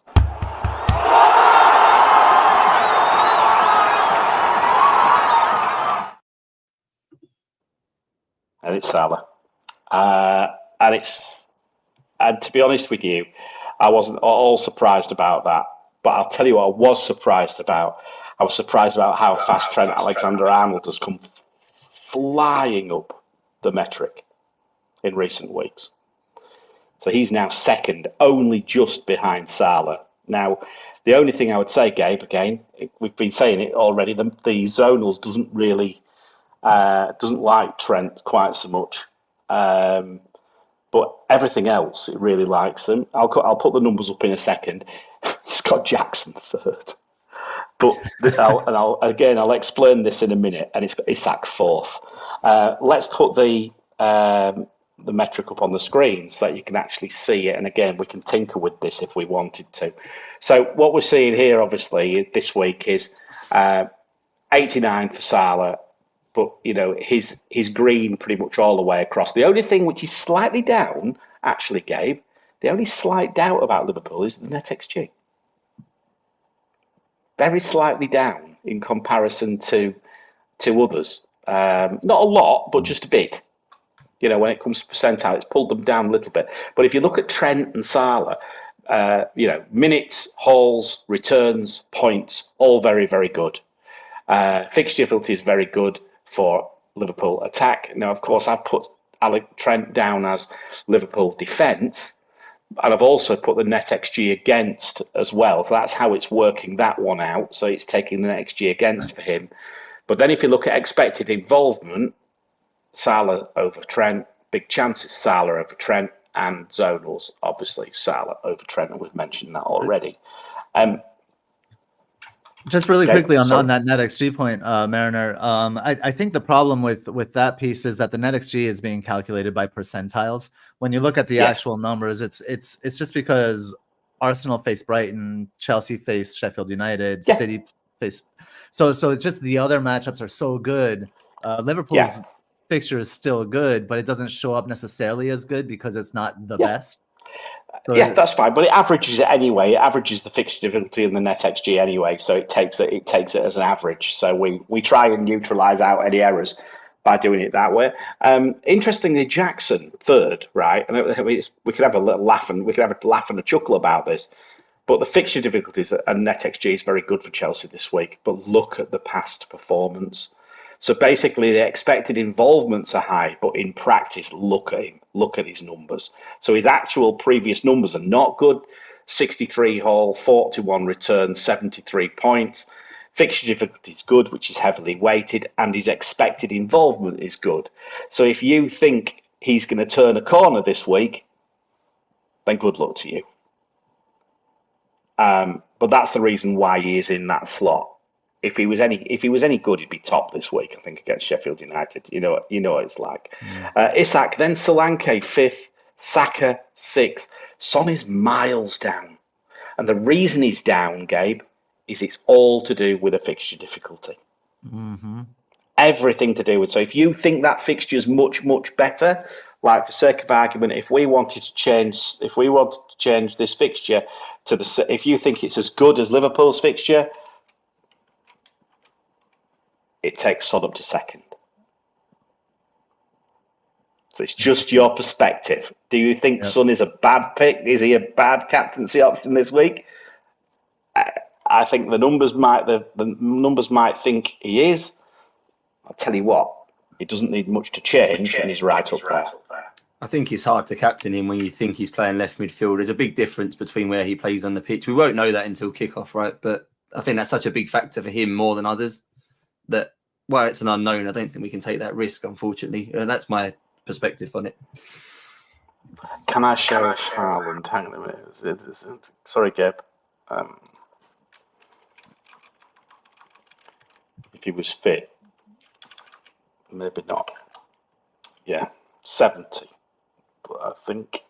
And it's Salah. And to be honest with you, I wasn't all surprised about that. But I'll tell you what I was surprised about. I was surprised about how fast Trent Alexander-Arnold has come flying up the metric in recent weeks. So he's now second, only just behind Salah. Now, the only thing I would say, Gabe, again, we've been saying it already, the Zonals doesn't really Doesn't like Trent quite so much. But everything else, it really likes them. I'll put the numbers up in a second. He's got Jackson third. But I'll explain this in a minute, and it's got Isak fourth. Let's put the metric up on the screen so that you can actually see it. And again, we can tinker with this if we wanted to. So what we're seeing here, obviously, this week is 89 for Salah, but he's green pretty much all the way across. The only thing which is slightly down, actually, Gabe, the only slight doubt about Liverpool is the NetxG. Very slightly down in comparison to others. Not a lot, but just a bit. When it comes to percentile, it's pulled them down a little bit. But if you look at Trent and Salah, minutes, hauls, returns, points, all very, very good. Fixture difficulty is very good for Liverpool attack. Now, of course, I've put Trent down as Liverpool defence, and I've also put the NetxG against as well. So that's how it's working that one out. So it's taking the NetxG against for him. But then if you look at expected involvement, Salah over Trent, big chances Salah over Trent, and zonals, obviously Salah over Trent, and we've mentioned that already. Just really quickly on that NetxG point, Mariner, I think the problem with that piece is that the NetxG is being calculated by percentiles. When you look at the actual numbers, it's just because Arsenal faced Brighton, Chelsea faced Sheffield United, City faced. So it's just the other matchups are so good. Liverpool's fixture is still good, but it doesn't show up necessarily as good because it's not the best. So that's fine, but it averages it anyway. It averages the fixture difficulty and the NetxG anyway, so it takes it as an average. So we try and neutralise out any errors by doing it that way. Interestingly, Jackson third, right? And we could have a little laugh and a chuckle about this, but the fixture difficulties and NetxG is very good for Chelsea this week. But look at the past performance. So basically, the expected involvements are high, but in practice, look at him. Look at his numbers. So his actual previous numbers are not good. 63 haul, 41 returns, 73 points. Fixture difficulty is good, which is heavily weighted, and his expected involvement is good. So if you think he's going to turn a corner this week, then good luck to you. But that's the reason why he is in that slot. If he was any good, he'd be top this week, I think, against Sheffield United. You know what it's like. Isak, then Solanke, fifth, Saka, sixth. Son is miles down. And the reason he's down, Gabe, is it's all to do with a fixture difficulty. Mm-hmm. Everything to do with. So if you think that fixture is much, much better, like for sake of argument, if we wanted to change this fixture to if you think it's as good as Liverpool's fixture, it takes Son up to second. So it's just your perspective. Do you think Son is a bad pick? Is he a bad captaincy option this week? I think the numbers might think he is. I'll tell you what, it doesn't need much to change, and he's right up there. I think it's hard to captain him when you think he's playing left midfield. There's a big difference between where he plays on the pitch. We won't know that until kickoff, right? But I think that's such a big factor for him more than others that, well, it's an unknown. I don't think we can take that risk, unfortunately. That's my perspective on it. Can I show Haaland? Hang on a minute. Sorry, Gabe. If he was fit, maybe not. Yeah, 70. But I think,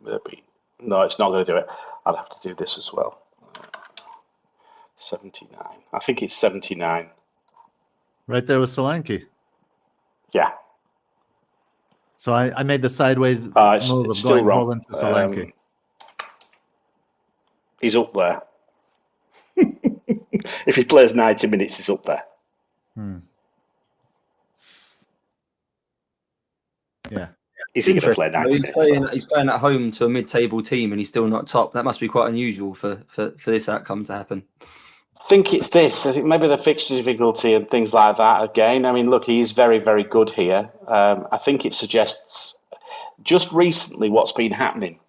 maybe. No, it's not going to do it. I'd have to do this as well. 79. I think it's 79. Right there with Solanke. Yeah. So I made the sideways move of going Holland to Solanke. He's up there. If he plays 90 minutes, he's up there. Yeah. Is he going to play 90 minutes? He's playing at home to a mid-table team and he's still not top. That must be quite unusual for this outcome to happen. I think it's this. I think maybe the fixture difficulty and things like that again. I mean, look, he's very, very good here. I think it suggests just recently what's been happening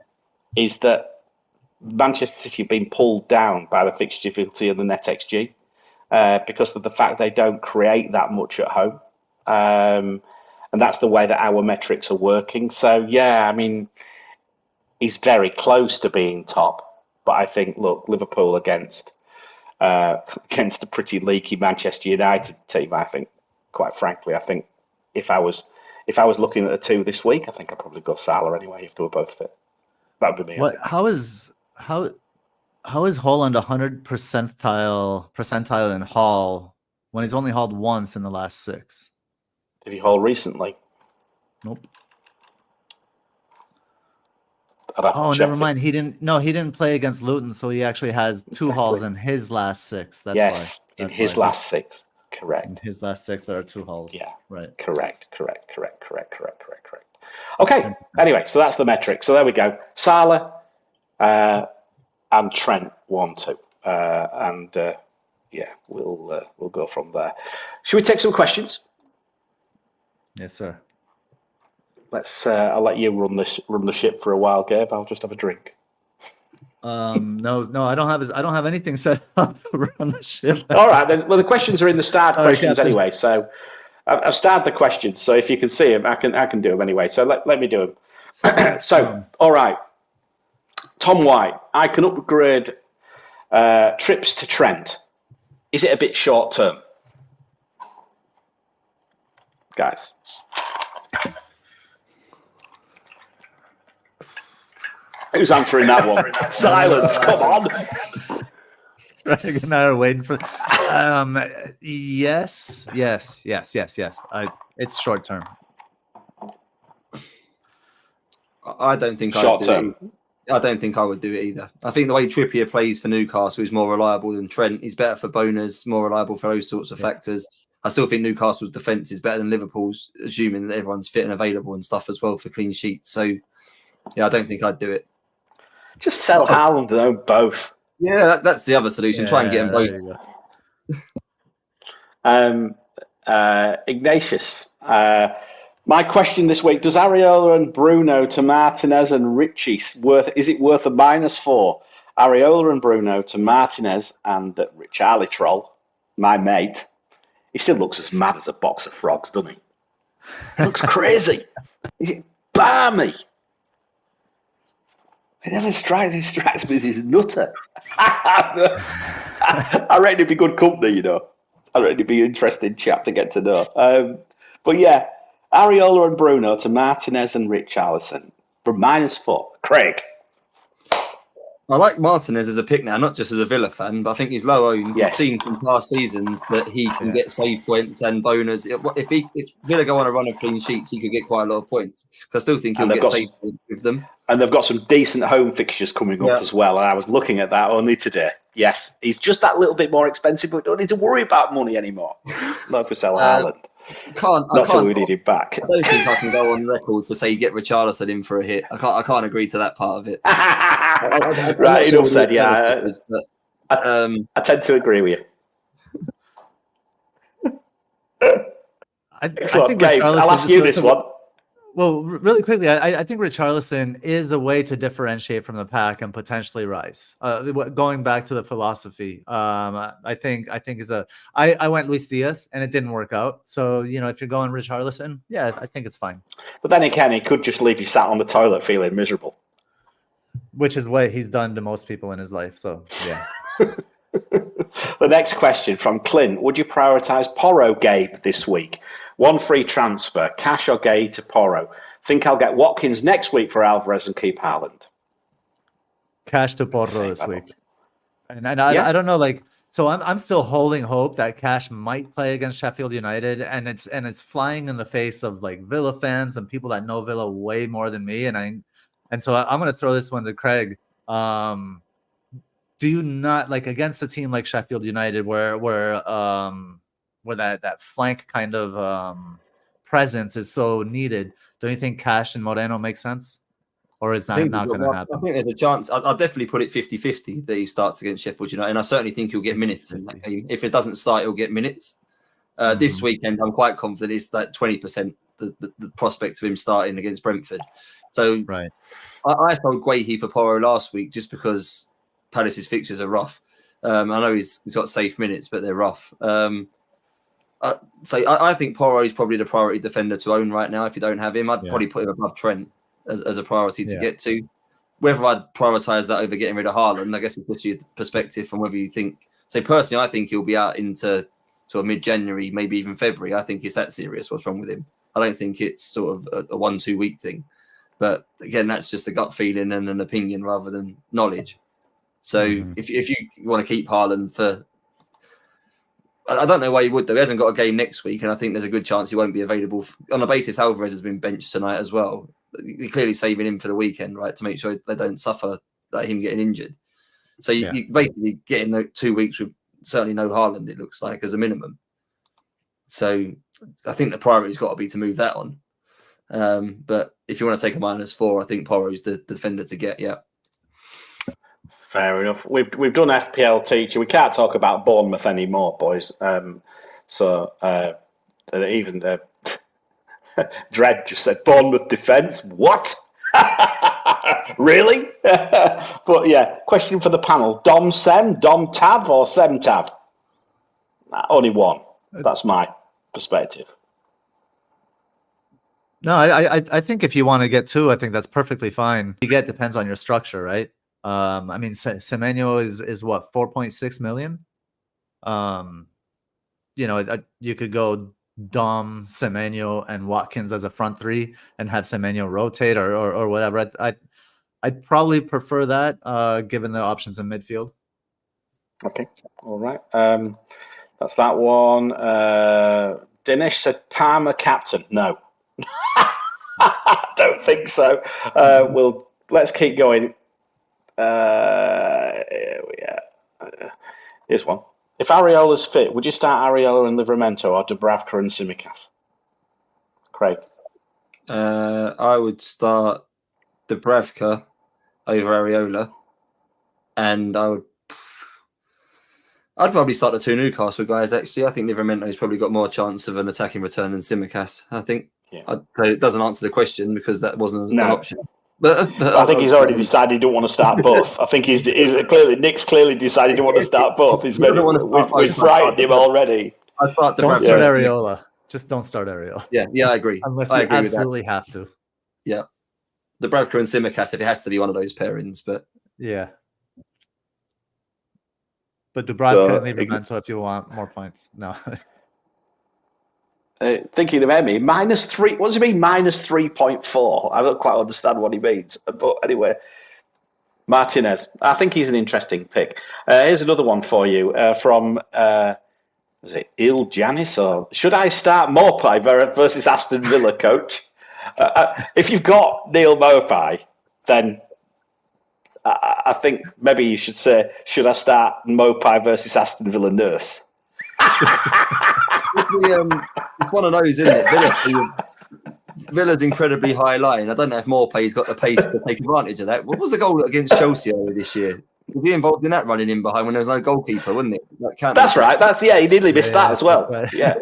is that Manchester City have been pulled down by the fixture difficulty and the NetxG because of the fact they don't create that much at home. and that's the way that our metrics are working. So yeah, I mean, he's very close to being top, but I think, look, Liverpool against a pretty leaky Manchester United team, I think, quite frankly, I think if I was looking at the two this week, I think I'd probably go Salah anyway if they were both fit. That would be me. What? How is Haaland 100 percentile in haul when he's only hauled once in the last 6? Did he haul recently? Nope. Oh, never mind. He didn't play against Luton, so he actually has 2 hauls in his last 6. That's why. In his last 6. Correct. In his last 6, there are 2 hauls. Yeah. Right. Correct. Okay. Anyway, so that's the metric. So there we go. Salah and Trent 1-2. Yeah, we'll go from there. Should we take some questions? Yes, sir. Let's. I'll let you run the ship for a while, Gabe. I'll just have a drink. No, I don't have anything set up to run the ship. All right, then. Well, the questions are in the starred questions anyway. So I've starred the questions. So if you can see them, I can do them anyway. So let me do them. So all right, Tom White. I can upgrade trips to Trent. Is it a bit short term, guys? Who's answering that one? Silence, come on. Greg and I are waiting for yes. It's short term. I don't think short term. I don't think I would do it either. I think the way Trippier plays for Newcastle is more reliable than Trent. He's better for bonus, more reliable for those sorts of factors. I still think Newcastle's defence is better than Liverpool's, assuming that everyone's fit and available and stuff as well for clean sheets. So yeah, I don't think I'd do it. Just sell Haaland and own both. Yeah, that's the other solution. Try and get them both. Ignatius, my question this week: does Areola and Bruno to Martinez and Richie is it worth a -4? Areola and Bruno to Martinez and Charlie Troll, my mate. He still looks as mad as a box of frogs, doesn't he? He looks crazy. He's balmy. He never strikes me as his nutter. I reckon he'd be good company, you know. I reckon he'd be an interesting chap to get to know. But yeah, Areola and Bruno to Martinez and Richarlison for -4. Craig. I like Martinez as a pick now, not just as a Villa fan, but I think he's low owned. Yes. I've seen from past seasons that he can get save points and bonus. If Villa go on a run of clean sheets, he could get quite a lot of points. So I still think he'll get save points with them. And they've got some decent home fixtures coming up as well. And I was looking at that only today. Yes, he's just that little bit more expensive, but we don't need to worry about money anymore. Not if we sell Haaland. Not till we need him back. I don't think I can go on record to say get Richarlison in for a hit. I can't agree to that part of it. Right, enough said. Yeah, I tend to agree with you. I think Gabe, I'll ask you this one. Well, really quickly, I think Richarlison is a way to differentiate from the pack and potentially rise. Going back to the philosophy, I think I went Luis Diaz and it didn't work out. So if you're going Richarlison, yeah, I think it's fine. But then again, he could just leave you sat on the toilet feeling miserable, which is what he's done to most people in his life. So yeah. The next question from Clint: would you prioritize Porro Gabe this week? 1 free transfer, cash or Gay to Porro. Think I'll get Watkins next week for Alvarez and keep Haaland. Cash to Porro this week. And I don't know, so I'm still holding hope that Cash might play against Sheffield United, and it's flying in the face of Villa fans and people that know Villa way more than me. And so I'm going to throw this one to Craig. Do you not against a team like Sheffield United where that flank kind of presence is so needed? Don't you think Cash and Moreno make sense? Or is that not going to happen? I think there's a chance. I'll definitely put it 50-50 that he starts against Sheffield United. And I certainly think he'll get minutes in that game. If it doesn't start, he'll get minutes. This weekend, I'm quite confident it's 20% the prospect of him starting against Brentford. So right. I told Guehi for Porro last week just because Palace's fixtures are rough. I know he's got safe minutes, but they're rough. I think Porro is probably the priority defender to own right now. If you don't have him, I'd probably put him above Trent as a priority to get to. Whether I'd prioritise that over getting rid of Haaland, I guess it puts you in perspective from whether you think. So personally, I think he'll be out into sort of mid-January, maybe even February. I think it's that serious. What's wrong with him? I don't think it's sort of a 1-2 week thing. But again, that's just a gut feeling and an opinion rather than knowledge. So if you want to keep Haaland for, I don't know why he would though. He hasn't got a game next week, and I think there's a good chance he won't be available on the basis Alvarez has been benched tonight as well. You're clearly saving him for the weekend, right, to make sure they don't suffer like him getting injured. So you basically getting 2 weeks with certainly no Haaland, it looks like, as a minimum. So I think the priority's got to be to move that on. But if you want to take a -4, I think Porro's the defender to get. Yeah. Fair enough. We've done FPL teacher. We can't talk about Bournemouth anymore, boys. Even Dredd just said Bournemouth defence. What? Really? But yeah, question for the panel: Dom Sem, Dom Tav, or Sem Tav? Only one. That's my perspective. No, I think if you want to get 2, I think that's perfectly fine. You get depends on your structure, right? I mean, Semenyo is what, 4.6 million. You know, you could go Dom, Semenyo, and Watkins as a front 3 and have Semenyo rotate or whatever. I'd probably prefer that, given the options in midfield. Okay, all right. That's that one. Dinesh said Palmer captain. No, I don't think so. Let's keep going. Here's one. If Areola's fit, would you start Areola and Livramento or Dubravka and Tsimikas? Craig? I would start Dubravka over Areola, and I'd probably start the 2 Newcastle guys, actually. I think Livramento's probably got more chance of an attacking return than Tsimikas, I think. Yeah. It doesn't answer the question because that wasn't an option. But I think he's already decided he don't want to start both. I think Nick's clearly decided he want to start both. We've frightened him already. Don't start Areola. Just don't start Areola. Yeah, I agree. Unless you absolutely have to. Yeah. Dubravka and Tsimikas, if it has to be one of those pairings, but yeah. But Dubravka and Livramento if you want more points. No. Thinking of Emmy, -3. What does he mean, -3.4? I don't quite understand what he means. But anyway, Martinez. I think he's an interesting pick. Here's another one for you from, is it Il Janis? Or should I start Mopai versus Aston Villa, coach? If you've got Neil Mopai, then I think maybe you should say, should I start Mopai versus Aston Villa nurse? It's one of those, isn't it? Villa's incredibly high line. I don't know if Morpay's got the pace to take advantage of that. What was the goal against Chelsea earlier this year? Was he involved in that running in behind when there was no goalkeeper, wasn't it? That's right. He nearly missed that as well. Right. Yeah.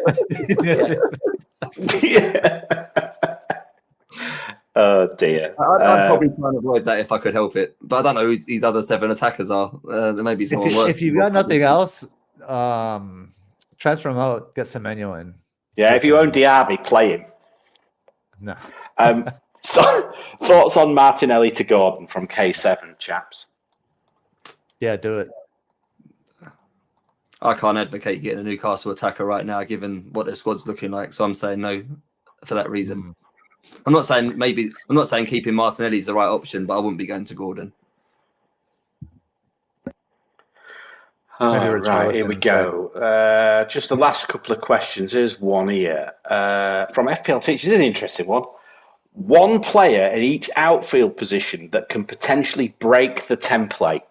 Oh dear. I'd probably try and avoid that if I could help it. But I don't know who these other 7 attackers are. There may be someone worse. If you've got nothing else, transfer him out, get Semenyo in. Yeah, if you own Diaby, play him. No. Thoughts on Martinelli to Gordon from K7, chaps? Yeah, do it. I can't advocate getting a Newcastle attacker right now, given what their squad's looking like. So I'm saying no for that reason. I'm not saying keeping Martinelli is the right option, but I wouldn't be going to Gordon. Right, here we go. Just the last couple of questions. Here's one here from FPL Teachers. This is an interesting one. One player in each outfield position that can potentially break the template.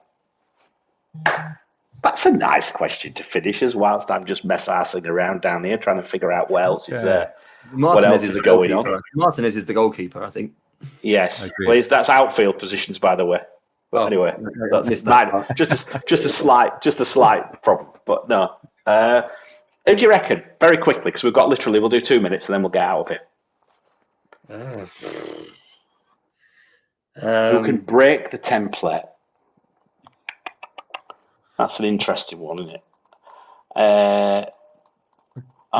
That's a nice question to finish as whilst I'm just mess-arsing around down here trying to figure out what else is there. What else is going on? Martinez is the goalkeeper, I think. Yes, well, that's outfield positions, by the way. But anyway, that's just a slight problem. But no, who do you reckon? Very quickly, because we'll do 2 minutes and then we'll get out of here. Who can break the template? That's an interesting one, isn't it?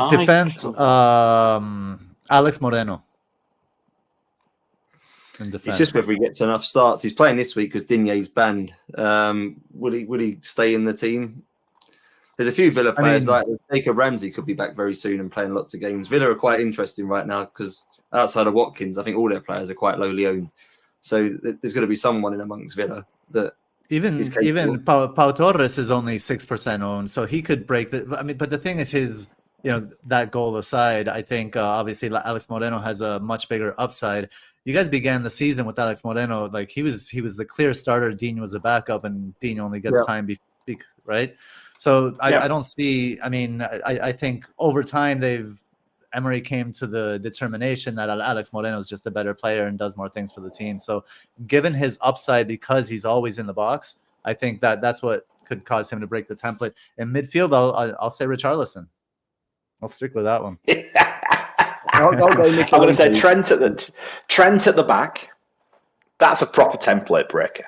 Defense, Alex Moreno. It's just whether he gets enough starts. He's playing this week because Digne's banned. Will he stay in the team? There's a few Villa players like Jacob Ramsey could be back very soon and playing lots of games. Villa are quite interesting right now because outside of Watkins, I think all their players are quite lowly owned. So there's going to be someone in amongst Villa that even Pau Torres is only 6% owned, so he could break the. I mean, but the thing is, his that goal aside, I think obviously Alex Moreno has a much bigger upside. You guys began the season with Alex Moreno, like he was the clear starter. Dean was a backup, and Dean only gets time, right? So I don't see. I mean, I think over time Emery came to the determination that Alex Moreno is just a better player and does more things for the team. So given his upside, because he's always in the box, I think that's what could cause him to break the template. In midfield, I'll say Richarlison. I'll stick with that one. I'm going to say Trent at the back. That's a proper template breaker.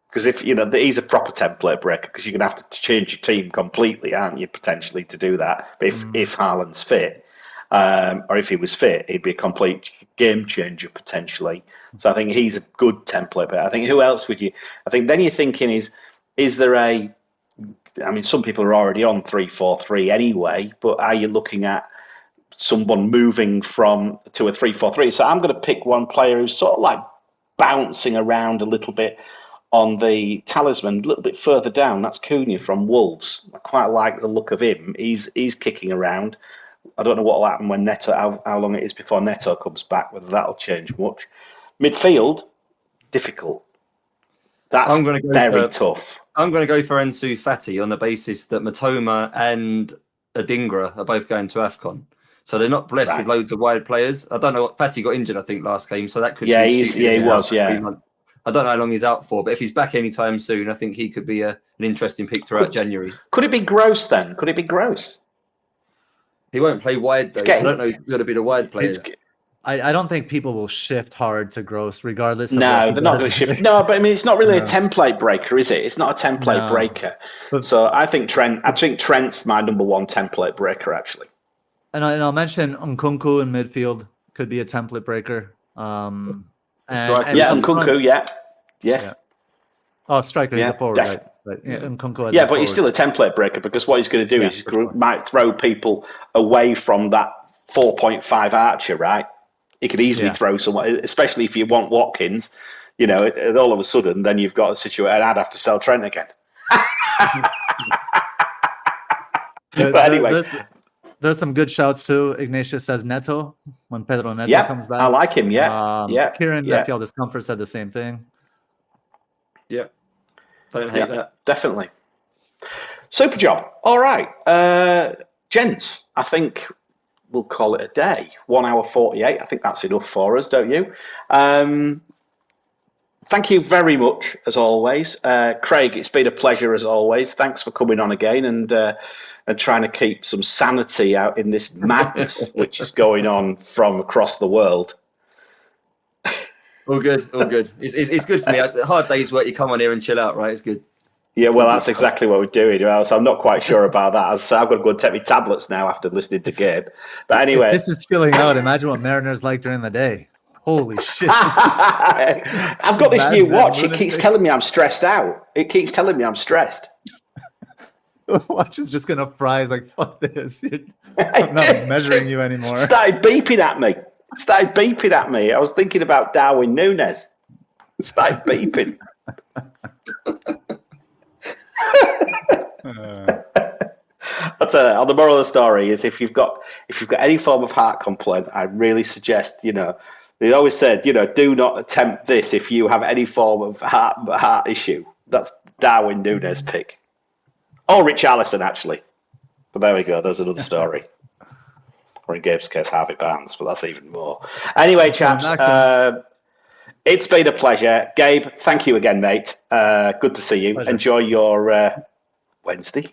Because if he's a proper template breaker, because you're going to have to change your team completely, aren't you? Potentially to do that. But if Haaland's fit, or if he was fit, he'd be a complete game changer potentially. So I think he's a good template. But I think who else would you? I think then you're thinking is there a? I mean, some people are already on 3-4-3 anyway. But are you looking at someone moving to a 3-4-3? So I'm going to pick one player who's sort of like bouncing around a little bit on the Talisman, a little bit further down. That's Cunha from Wolves. I quite like the look of him. He's kicking around. I don't know what will happen when Neto, how long it is before Neto comes back, whether that'll change much. Midfield, difficult. That's very tough. I'm going to go for Ansu Fati on the basis that Matoma and Adingra are both going to AFCON. So they're not blessed with loads of wide players. I don't know. Fati got injured, I think, last game. So that could be... he was. I don't know how long he's out for, but if he's back anytime soon, I think he could be an interesting pick throughout January. Could it be Gross then? Could it be Gross? He won't play wide, though. I don't know if he's going to be the wide players. I don't think people will shift hard to Gross, regardless of they're not going to shift. No, but I mean, it's not really a template breaker, is it? It's not a template breaker. So I think Trent's my number one template breaker, actually. And I'll mention Nkunku in midfield could be a template breaker. Nkunku, yes. Yeah. Oh, striker, he's a forward, right? Nkunku but he's still a template breaker because what he's going to do is he might throw people away from that 4.5 Archer, right? He could easily throw someone, especially if you want Watkins. All of a sudden, then you've got a situation, and I'd have to sell Trent again. But anyway. There's some good shouts too. Ignatius says Neto when Pedro Neto comes back. I like him. Kieran FPL Discomfort said the same thing. Yeah, don't hate that. Definitely. Super job. All right, gents. I think we'll call it a day. 1 hour 48. I think that's enough for us, don't you? Thank you very much, as always, Craig. It's been a pleasure as always. Thanks for coming on again and trying to keep some sanity out in this madness which is going on from across the world. All good. It's good for me. Hard days work, you come on here and chill out, right? It's good. Yeah, well, that's exactly what we're doing. So I'm not quite sure about that. As I say, I've got to go and take my tablets now after listening to Gabe. But anyway, if this is chilling out. Imagine what Mariner's like during the day. Holy shit! I've got this new watch. It keeps telling me I'm stressed out. The watch is just gonna fry. Like, fuck this. I'm not measuring you anymore. Started beeping at me. I was thinking about Darwin Núñez. Started beeping. The moral of the story is if you've got any form of heart complaint, I really suggest they always said do not attempt this if you have any form of heart issue. That's Darwin Núñez pick. Or Richarlison, actually. But there we go. There's another story. Or in Gabe's case, Harvey Barnes, but that's even more. Anyway, chaps, it's been a pleasure. Gabe, thank you again, mate. Good to see you. Pleasure. Enjoy your Wednesday.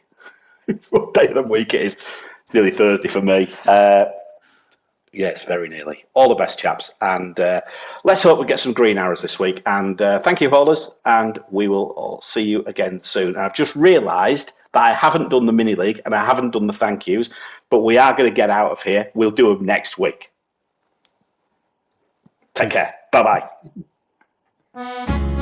What day of the week it is? It's nearly Thursday for me. Yes, very nearly. All the best, chaps. And let's hope we get some green arrows this week. And thank you, haulers. And we will all see you again soon. I've just realised that I haven't done the mini league and I haven't done the thank yous but we are going to get out of here. We'll do them next week. Take care. Bye-bye.